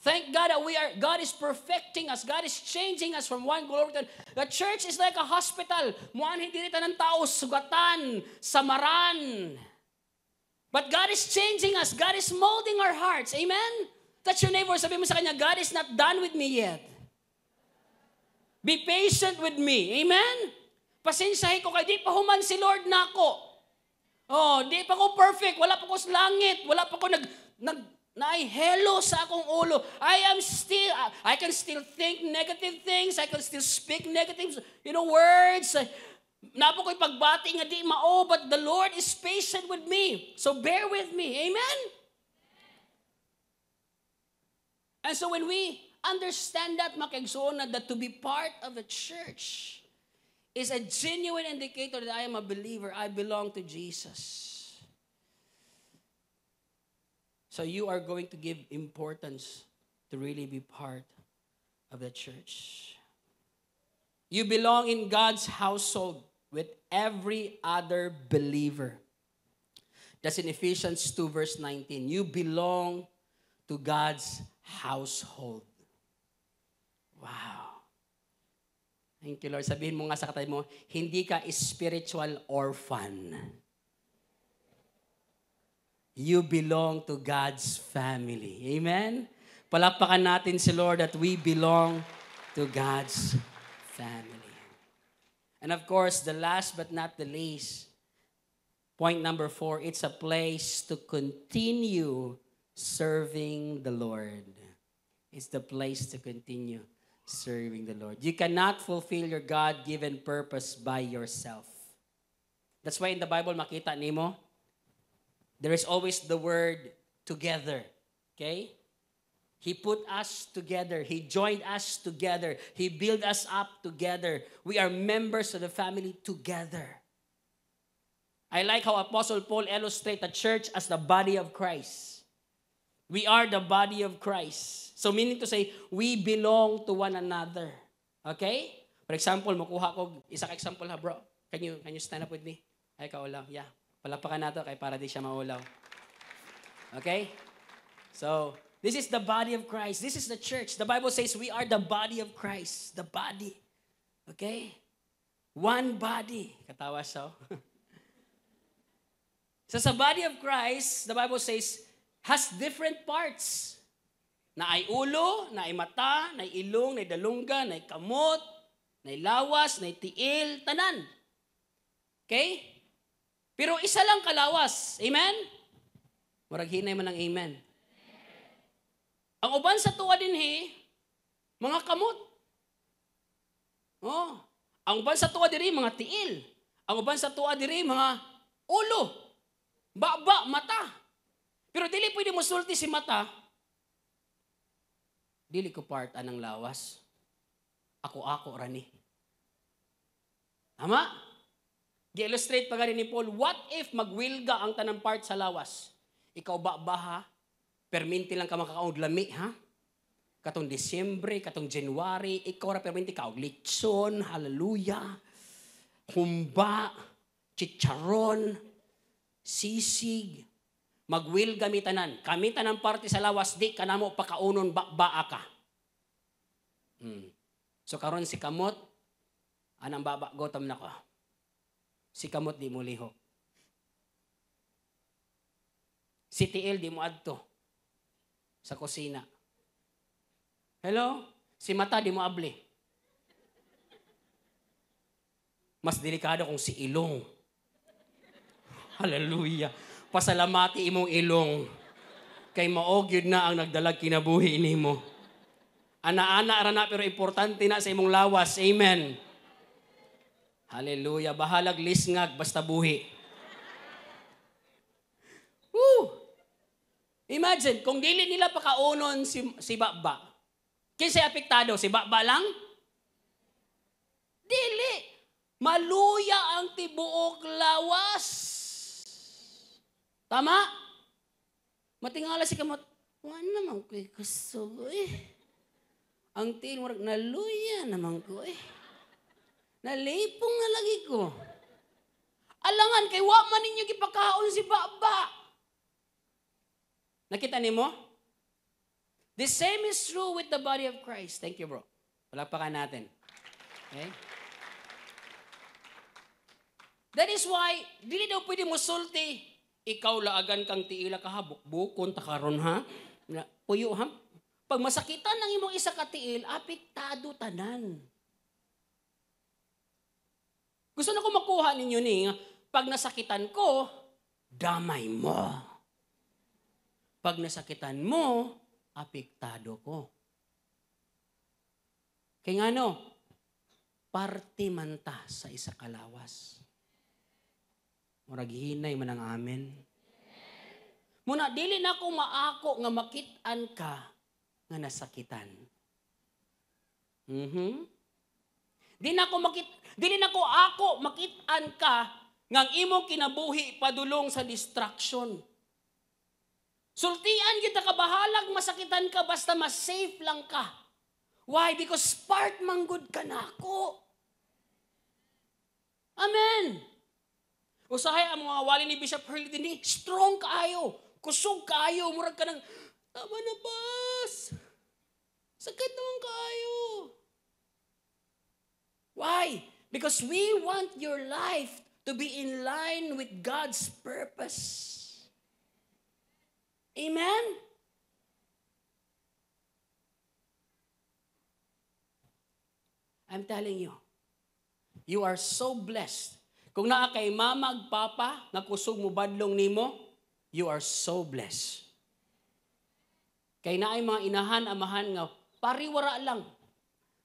Thank God that God is perfecting us. God is changing us from one glory to another. The church is like a hospital. Muan hindi rita ng tao, sugatan, samaran. But God is changing us. God is molding our hearts. Amen? Touch your neighbor, sabi mo sa kanya, God is not done with me yet. Be patient with me. Amen? Pasensyahin ko kay di pa human si Lord na ako. Oh, di pa ko perfect. Wala pa ko sa langit. Wala pa ko naihelo sa akong ulo. I can still think negative things. I can still speak negative, words. Napo ko'y pagbati nga di mao, but the Lord is patient with me. So bear with me. Amen? And so when we understand that, makigsoon, that to be part of a church is a genuine indicator that I am a believer. I belong to Jesus. So you are going to give importance to really be part of the church. You belong in God's household with every other believer. That's in Ephesians 2 verse 19. You belong to God's household. Wow. Thank you, Lord. Sabihin mo nga sa katabi mo, hindi ka spiritual orphan. You belong to God's family. Amen? Palakpakan natin si Lord that we belong to God's family. And of course, the last but not the least, point number 4, it's a place to continue serving the Lord. It's the place to continue serving the Lord. You cannot fulfill your God-given purpose by yourself. That's why in the Bible, makita nimo, there is always the word together. Okay? He put us together. He joined us together. He built us up together. We are members of the family together. I like how Apostle Paul illustrates the church as the body of Christ. We are the body of Christ. So meaning to say, we belong to one another. Okay? For example, makuha ko, isa ka example ha bro. Can you stand up with me? Ay, kaulaw. Yeah. Palapakan nato kay para di siya maulaw. Okay? So, this is the body of Christ. This is the church. The Bible says we are the body of Christ. The body. Okay? One body. Katawa siya. So sa body of Christ, the Bible says, has different parts. Na ay ulo, na ay mata, na ay ilong, na ay dalungga, na ay kamot, na ay lawas, na ay tiil, tanan. Okay? Pero isa lang kalawas. Amen? Murag hinay man ang amen. Ang uban sa tuwa din mga kamot. Oh. Ang uban sa tuwa diri mga tiil. Ang uban sa tuwa diri mga ulo. Baba, mata. Pero dili pwede mo sulti si mata. Dili ko part anang lawas. Ako rani. Tama? Gi-illustrate pa gani ni Paul, what if magwilga ang tanang part sa lawas? Ikaw ba ha? Perminti lang ka makakaog lami, ha? Katong Disyembre, katong January, ikaw ra perminti ka og litson, hallelujah, humba, chicharon, sisig, magwil gamitanan. Kami tanang parte sa lawas, di ka na mo pakaunon baa ka. So karon si kamot, anang baba, gotam na ko. Si kamot di mo lihok. Si tiil di mo adto sa kusina. Hello? Si mata di mo abli. Mas delikado kung si ilong. Hallelujah. Pasalamati imong ilong. Kay maog yun na ang nagdalag kinabuhi nimo. Ana-ana ara na pero importante na sa imong lawas. Amen. Hallelujah. Bahalag lisngag basta buhi. Woo! Imagine, kung dili nila pakaunon si Baba, kinsay apektado? Si Baba lang? Dili. Maluya ang tibuok lawas. Tama? Matingala si kamot, wala naman ko'y gusto Ang tiin mo, naluya naman ko Nalipong nga lagi ko. Alangan, kay wa man ninyo gipakaon si Baba. Nakita nimo? The same is true with the body of Christ. Thank you, bro. Palakpakan natin. Okay? That is why, dili daw pwede mo sulti. Ikaw laagan kang tiila ka ha, bukbukon, takaron ha. Puyo ha. Pag masakitan ng imong isa ka tiil, apektado tanan. Gusto na ko makuha ninyo ni, pag nasakitan ko, damay mo. Pag nasakitan mo, apektado ko. Kaya nga no, parte man ta sa isa kalawas. Murag hinay man ang amen. Muna, dili na ko maako nga makitaan ka nga nasakitan. Dili na ko ako makitaan ka nga ang imong kinabuhi padulong sa distraction. Sultian kita kabahalag masakitan ka basta mas safe lang ka. Why? Because part manggod ka na ako. Amen. Usahay ang mga wali ni Bishop Hurley din, strong kaayo, kusog kaayo, murag ka ng, tama na bas. Sakit naman kaayo. Why? Because we want your life to be in line with God's purpose. Amen? I'm telling you, you are so blessed. Kung naa kay mama ag papa nga kusog mo badlong nimo, you are so blessed. Kay naay mga inahan amahan nga pariwara lang.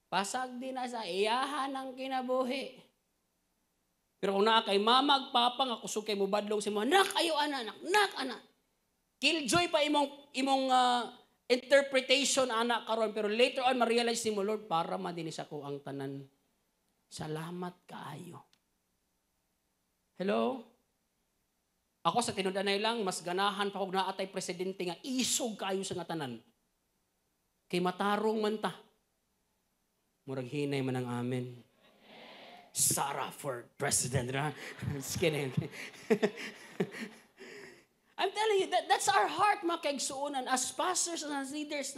Pasag din na sa iyahan ang kinabuhi. Pero kung naa kay mama ag papa nga kusog kay mo badlong si mo, nak ayo anak, nak anak. Killjoy pa imong interpretation anak karon, pero later on ma-realize nimo, Lord, para madinis ako ang tanan. Salamat kaayo. Hello? Ako sa tinudanay lang, mas ganahan pa kung naatay presidente nga, isog kayo sa nga tanan. Kay matarong man ta. Murag hinay man ang amen. Sarah for president. Just kidding. I'm telling you, that's our heart, mga kaigsuunan. As pastors and as leaders,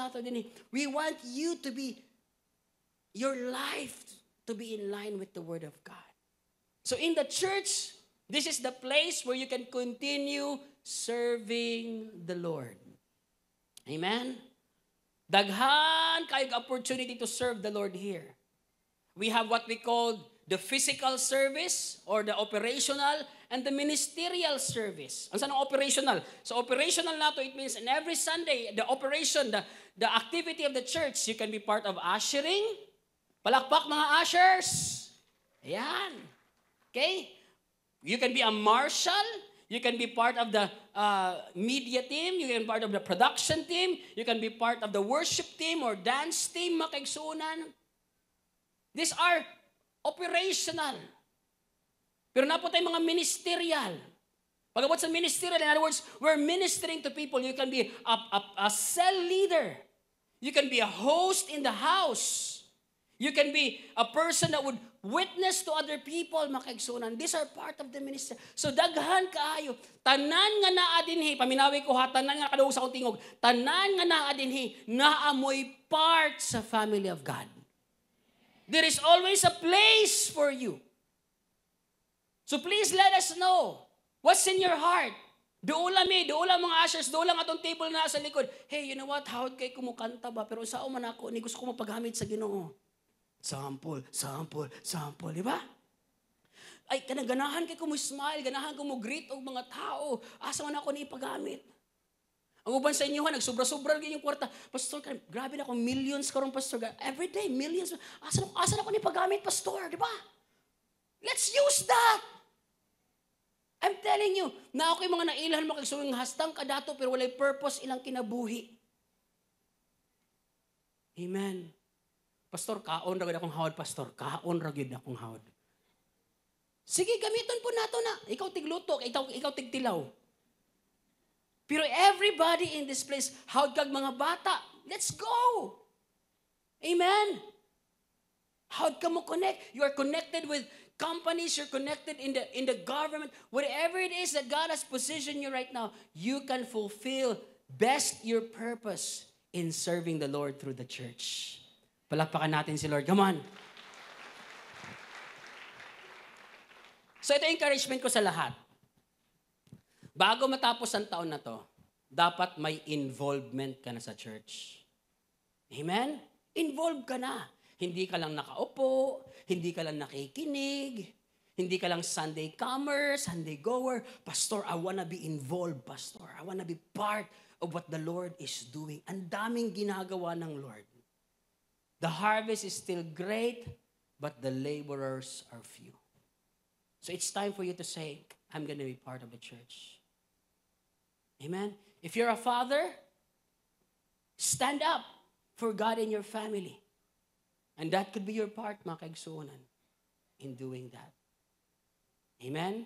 we want you to be, your life to be in line with the Word of God. So in the church, this is the place where you can continue serving the Lord. Amen? Daghan kayong opportunity to serve the Lord here. We have what we call the physical service or the operational and the ministerial service. Ang saan ang operational? So operational nato, it means in every Sunday, the operation, the activity of the church, you can be part of ushering. Palakpak mga ushers. Ayan. Okay? You can be a marshal. You can be part of the media team. You can be part of the production team. You can be part of the worship team or dance team, mga kaigsuunan. These are operational. Pero napo tayong mga ministerial. Pagabot sa ministerial, in other words, we're ministering to people. You can be a cell leader. You can be a host in the house. You can be a person that would witness to other people, mga kaigsunan. These are part of the ministry. So daghan kaayo. Tanan nga naa dinhi, paminawi ko ha, tanan nga kadung sa akong tingog. Tanan nga naa dinhi, naamoy part sa family of God. There is always a place for you. So please let us know what's in your heart. Duula mga ushers, duula atong table na sa likod. Hey, you know what? Hawad kay kumukanta ba? Pero sao man ako, ni gusto ko mapagamit sa Ginoo. Sample, di ba? Ay, ganahan kay ko mo smile, ganahan ko mo greet og mga tao. Asa man ako ni ipagamit. Ang uban sa inyo, nagsubra-subra yung kwarta. Pastor, grabe na ako, millions karong pastor. Every day, millions. Asa na ako ni ipagamit, pastor, di ba? Let's use that. I'm telling you, na ako yung mga nailahan mo kagsuwing hastang kadato pero walay purpose ilang kinabuhi. Amen. Pastor, kaon ra gyud akong hawad, pastor. Kaon ra gyud akong hawad. Sige, gamiton po nato na. Ikaw tigluto, ikaw tigtilaw. Pero everybody in this place, hawad kag mga bata. Let's go. Amen. Hawad ka mo connect. You are connected with companies, you're connected in the government, whatever it is that God has positioned you right now, you can fulfill best your purpose in serving the Lord through the church. Palakpakan natin si Lord. Come on. So ito encouragement ko sa lahat. Bago matapos ang taon na to, dapat may involvement ka na sa church. Amen? Involved ka na. Hindi ka lang nakaupo, hindi ka lang nakikinig, hindi ka lang Sunday comer, Sunday goer. Pastor, I wanna be involved, Pastor. I wanna be part of what the Lord is doing. Ang daming ginagawa ng Lord. The harvest is still great, but the laborers are few. So it's time for you to say, I'm gonna be part of the church. Amen? If you're a father, stand up for God and your family. And that could be your part, mga kaigsunan, in doing that. Amen?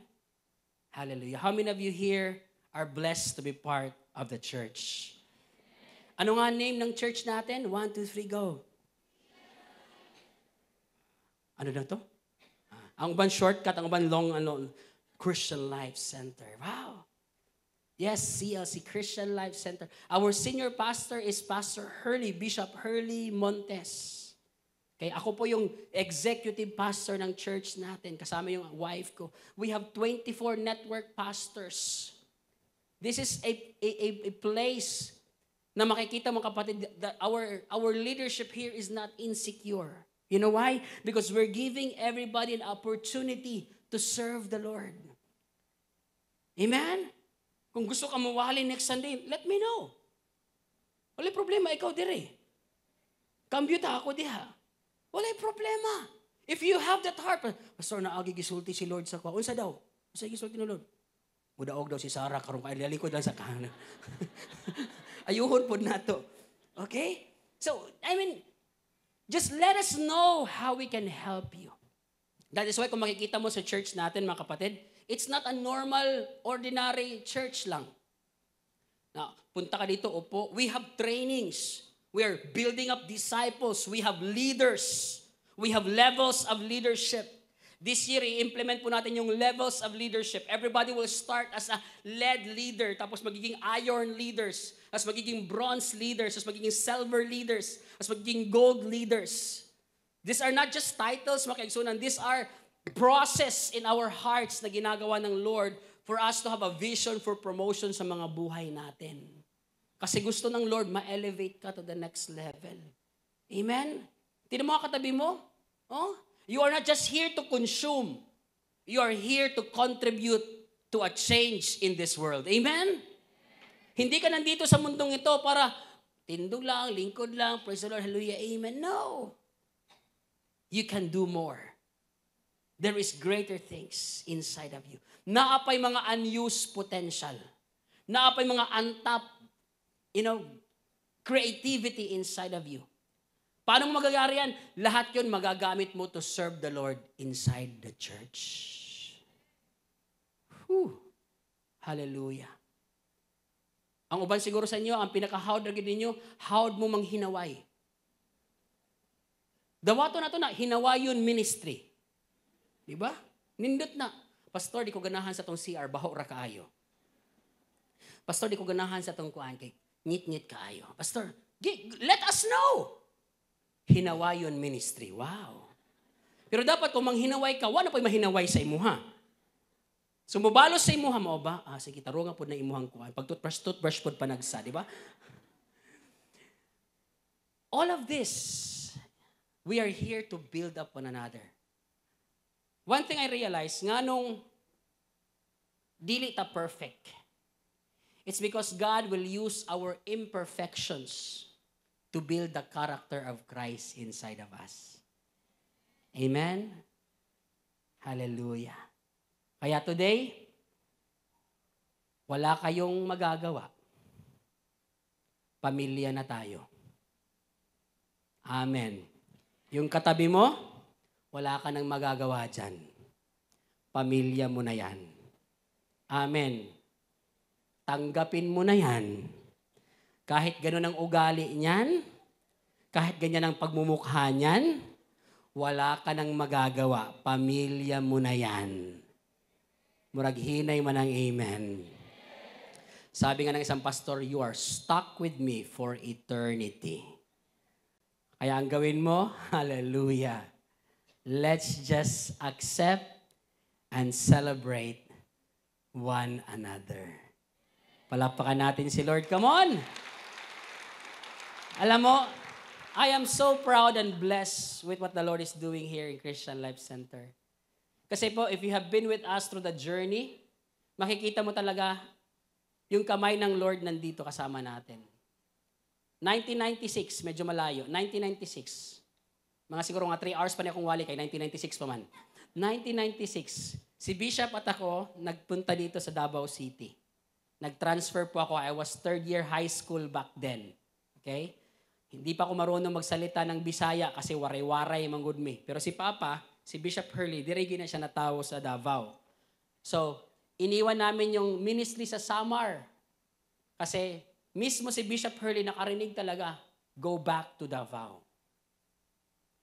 Hallelujah. How many of you here are blessed to be part of the church? Ano nga name ng church natin? 1, 2, 3, go. Ano na to? Ang ban shortcut, ang ban long, Christian Life Center. Wow. Yes, CLC, Christian Life Center. Our senior pastor is Pastor Hurley, Bishop Hurley Montes. Okay, ako po yung executive pastor ng church natin, kasama yung wife ko. We have 24 network pastors. This is a place na makikita mo kapatid, that our leadership here is not insecure. You know why? Because we're giving everybody an opportunity to serve the Lord. Amen? Kung gusto ka mawali next Sunday, let me know. Wala problema, ikaw dire. Kambyo ta ako diha. Wala problema. If you have that heart, Pastor, naagi gisulti si Lord sa ko. Unsa daw? Unsa gisulti ni Lord? Mudaog daw si Sarah karong kay lalikod lang sa kanan. Ayuhon pod nato. Okay? So, just let us know how we can help you. That is why kung makikita mo sa church natin, mga kapatid, it's not a normal, ordinary church lang. Na, punta ka dito, upo. We have trainings. We are building up disciples. We have leaders. We have levels of leadership. This year, i-implement po natin yung levels of leadership. Everybody will start as a lead leader, tapos magiging iron leaders, as magiging bronze leaders, as magiging silver leaders, as magiging gold leaders. These are not just titles, mga kaigsunan. These are process in our hearts na ginagawa ng Lord for us to have a vision for promotion sa mga buhay natin. Kasi gusto ng Lord ma-elevate ka to the next level. Amen? Tignan mo ang katabi mo. Oh? You are not just here to consume. You are here to contribute to a change in this world. Amen? Hindi ka nandito sa mundong ito para tindog lang, lingkod lang, praise the Lord, hallelujah, amen. No. You can do more. There is greater things inside of you. Naapay mga unused potential. Naapay mga untapped creativity inside of you. Paano mo magagari yan? Lahat yun magagamit mo to serve the Lord inside the church. Whew. Hallelujah. Ang uban siguro sa inyo, ang pinaka-howd na ninyo, howd mo manghinaway. Dawato na to na, hinawayon ministry. Diba? Nindot na. Pastor, di ko ganahan sa tong CR, baho ra kaayo. Pastor, di ko ganahan sa tong kuan kay ngit-ngit kaayo. Pastor, let us know. Hinawayon ministry. Wow. Pero dapat kung manghinaway ka, wala pa mahinaway sa imuha. So, mubalos sa imuha mo ba? Sige, tarungan po na imuhang kuhan. Pag toothbrush po panagsa, di ba? All of this, we are here to build up one another. One thing I realized, nga nung dili ta perfect, it's because God will use our imperfections to build the character of Christ inside of us. Amen? Hallelujah. Kaya today, wala kayong magagawa. Pamilya na tayo. Amen. Yung katabi mo, wala ka nang magagawa dyan. Pamilya mo na yan. Amen. Tanggapin mo na yan. Kahit ganun ang ugali niyan, kahit ganyan ang pagmumukha niyan, wala ka nang magagawa. Pamilya mo na yan. Murag hinay man ang amen. Sabi nga ng isang pastor, you are stuck with me for eternity. Kaya ang gawin mo, hallelujah. Let's just accept and celebrate one another. Palakpakan natin si Lord. Come on! Alam mo, I am so proud and blessed with what the Lord is doing here in Christian Life Center. Kasi po, if you have been with us through the journey, makikita mo talaga yung kamay ng Lord nandito kasama natin. 1996, medyo malayo. 1996. Mga siguro nga 3 hours pa niya kung wali kay 1996 pa man. 1996, si Bishop at ako nagpunta dito sa Davao City. Nag-transfer po ako. I was third year high school back then. Okay? Hindi pa ako marunong magsalita ng Bisaya kasi waray-waray manggod mi. Pero si Papa, si Bishop Hurley, dirigi na siya natawo sa Davao. So, iniwan namin yung ministry sa Samar. Kasi mismo si Bishop Hurley nakarinig talaga, go back to Davao.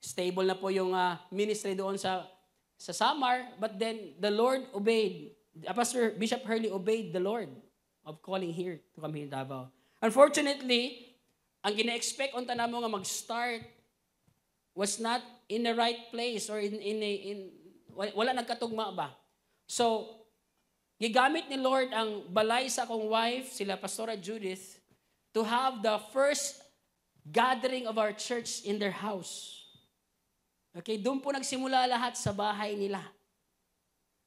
Stable na po yung ministry doon sa Samar, but then the Lord obeyed. Pastor Bishop Hurley obeyed the Lord of calling here to come here in Davao. Unfortunately, ang gina-expect unta namo nga mag-start was not in the right place or wala nagkatugma ba. So, gigamit ni Lord ang balay sa akong wife, sila Pastora Judith, to have the first gathering of our church in their house. Okay, doon po nagsimula lahat sa bahay nila.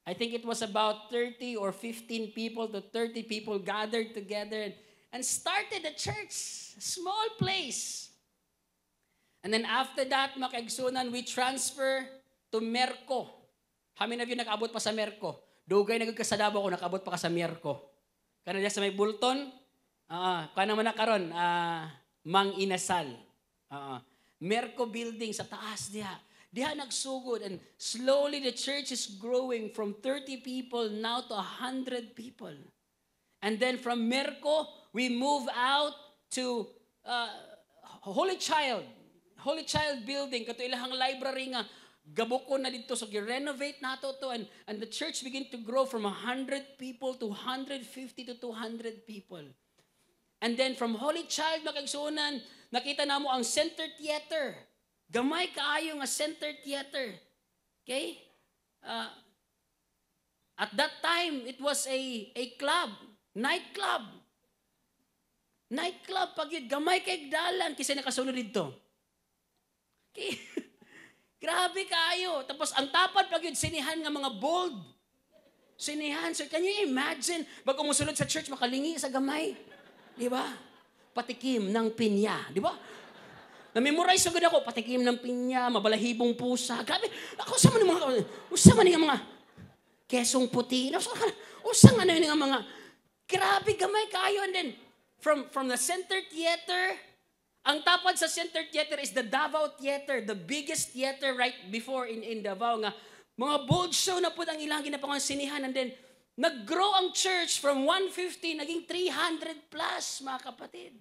I think it was about 30 or 15 people to 30 people gathered together and started a church, a small place. And then after that, makaigsunan, we transfer to Merco. How many of you nakaabot pa sa Merco? Dugay nagkasadabaw ko, nakaabot pa ka sa Merco. Kana diya sa may Bulton, kana man na karon, Mang Inasal. Merco building sa taas diha. Diha nagsugod and slowly the church is growing from 30 people now to 100 people. And then from Merco, we move out to Holy Child building. Kato ilahang library nga, gaboko na dito. So renovate nato to and the church begin to grow from 100 people to 150 to 200 people. And then from Holy Child, makagsunan, nakita na mo ang Center Theater. Gamay kaayo nga Center Theater. Okay? At that time, it was a club, nightclub. Nightclub, pag yun, gamay kay dalan, kasi nakasunod dito. Okay? Grabe kayo. Tapos, ang tapad pag yun, sinihan nga mga bold. Sinihan. So, can you imagine, pag umusunod sa church, makalingi sa gamay. Di ba? Patikim ng pinya. Di ba? Na-memorize agad ako, patikim ng pinya, mabalahibong pusa. Grabe, ako sa man mga kesong puti. Usang ano yung mga, grabe, gamay kayo. And then, from the Center Theater, ang tapad sa Center Theater is the Davao Theater, the biggest theater right before in Davao. Nga, mga bold show na po ang ilang ginapangang sinihan. And then, nag-grow ang church from 150, naging 300 plus, mga kapatid.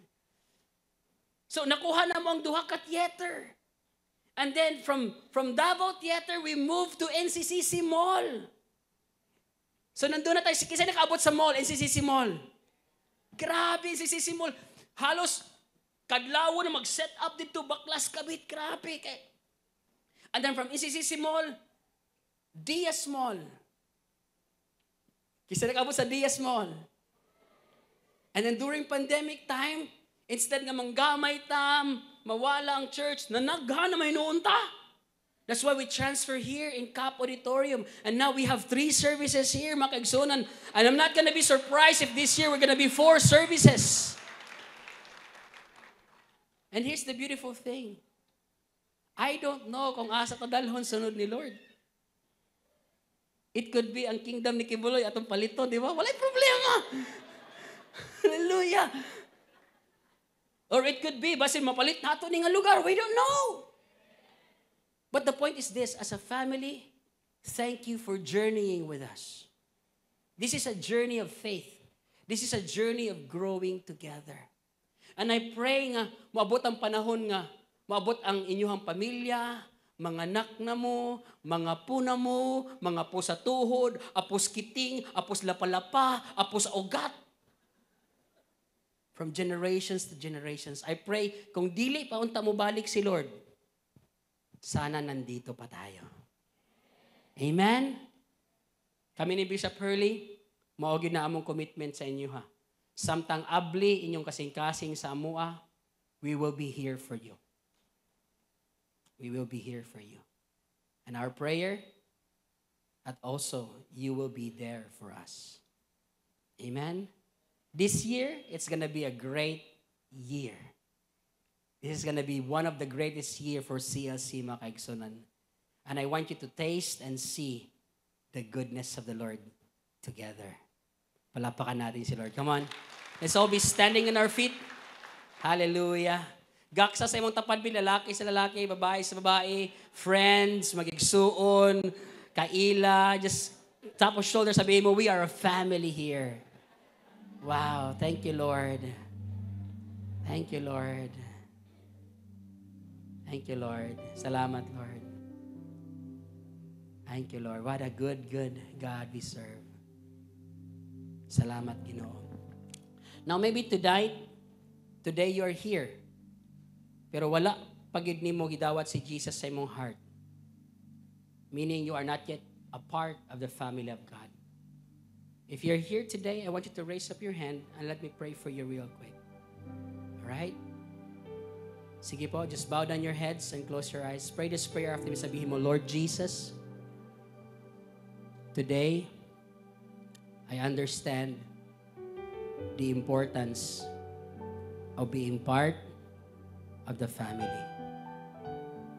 So, nakuha na mo ang duha ka theater. And then, from Davao Theater, we moved to NCCC Mall. So, nandun na tayo. Kasi nakaabot sa mall, NCCC Mall. Grabe, NCCC Mall. Halos, kadlaw na mag-set up dito, baklas kabit. Grabe. And then, from NCCC Mall, Diaz Mall. Kasi nakaabot sa Diaz Mall. And then, during pandemic time, instead nga manggamay tam, mawala ang church, nanaghan na may noon ta. That's why we transfer here in Cap Auditorium. And now we have 3 services here, mga kaigsunan. And I'm not gonna be surprised if this year we're gonna be 4 services. And here's the beautiful thing. I don't know kung asa kadalhon sunod ni Lord. It could be ang kingdom ni Kibuloy atong palito, di ba? Walay problema. Hallelujah. Or it could be, basin mapalit nato ni nga lugar. We don't know. But the point is this, as a family, thank you for journeying with us. This is a journey of faith. This is a journey of growing together. And I pray nga, maabot ang panahon nga, maabot ang inyong pamilya, mga anak na mo, mga puna mo, mga po sa tuhod, apos kiting, apos lapalapa, apos ugat. From generations to generations. I pray, kung dili pa unta mo balik si Lord, sana nandito pa tayo. Amen? Kami ni Bishop Hurley, maugid na among commitment sa inyo ha. Samtang abli inyong kasing-kasing sa amua, we will be here for you. We will be here for you. And our prayer, that also you will be there for us. Amen? This year, it's gonna be a great year. This is gonna be one of the greatest year for CLC, mga kaigsunan. And I want you to taste and see the goodness of the Lord together. Palapakan natin si Lord. Come on. Let's all be standing on our feet. Hallelujah. Gaksa sa imong tapat, lalaki sa lalaki, babae sa babae, friends, magigsuon, kaila, just top of shoulder, sabihin mo, we are a family here. Wow. Thank you, Lord. Thank you, Lord. Thank you, Lord. Salamat, Lord. Thank you, Lord. What a good, good God we serve. Salamat, Ginoo. Now, maybe today you are here. Pero wala pagid nimo gidawat si Jesus sa imong heart. Meaning you are not yet a part of the family of God. If you're here today, I want you to raise up your hand and let me pray for you real quick. All right? Sige po, just bow down your heads and close your eyes. Pray this prayer after me. Sabihin mo, Lord Jesus, today, I understand the importance of being part of the family.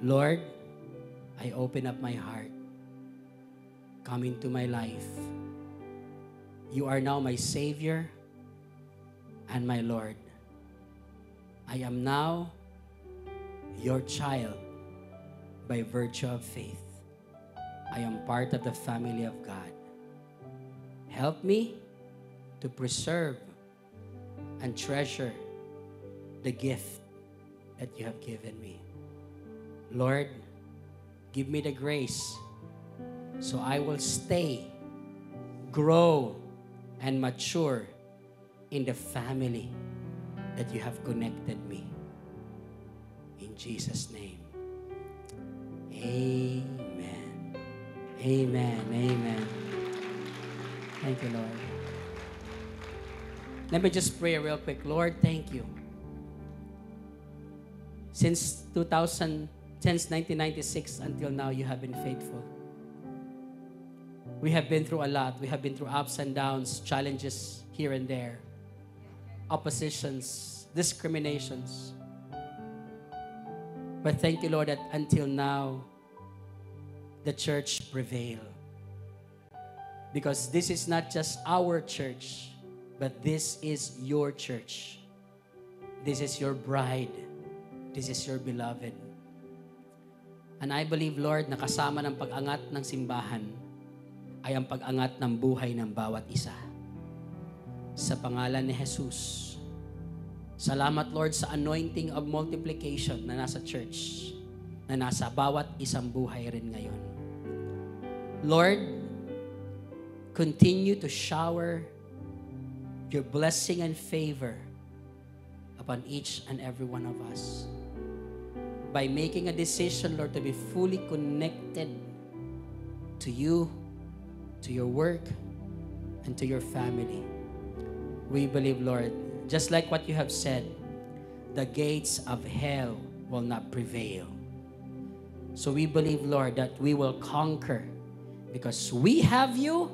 Lord, I open up my heart. Come into my life. You are now my Savior and my Lord. I am now your child by virtue of faith. I am part of the family of God. Help me to preserve and treasure the gift that you have given me. Lord, give me the grace so I will stay, grow, and mature in the family that you have connected me. In Jesus' name. Amen. Amen. Amen. Thank you, Lord. Let me just pray real quick. Lord, thank you. Since 1996 until now, you have been faithful. We have been through a lot. We have been through ups and downs, challenges here and there, oppositions, discriminations. But thank you, Lord, that until now, the church prevailed. Because this is not just our church, but this is your church. This is your bride. This is your beloved. And I believe, Lord, na kasama ng pag-angat ng simbahan ay ang pag-angat ng buhay ng bawat isa. Sa pangalan ni Jesus. Salamat, Lord, sa anointing of multiplication na nasa church, na nasa bawat isang buhay rin ngayon. Lord, continue to shower your blessing and favor upon each and every one of us. By making a decision, Lord, to be fully connected to you, to your work, and to your family. We believe, Lord, just like what you have said, the gates of hell will not prevail. So we believe, Lord, that we will conquer because we have you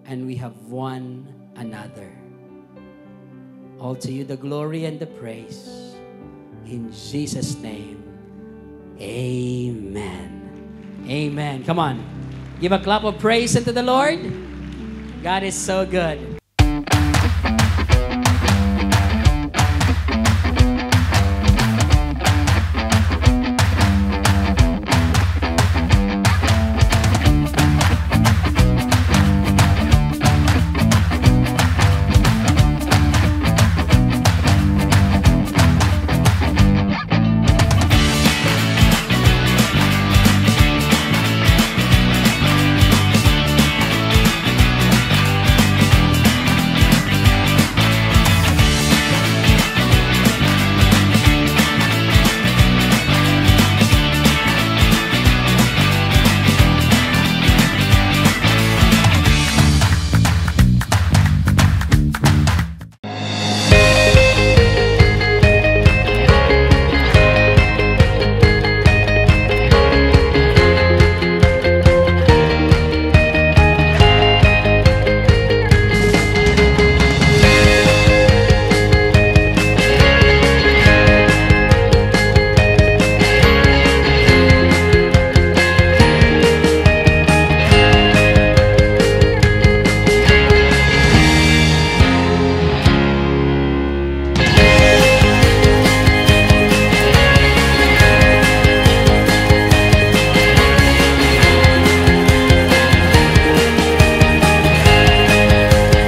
and we have one another. All to you the glory and the praise. In Jesus' name, amen. Amen. Come on. Give a clap of praise unto the Lord. God is so good.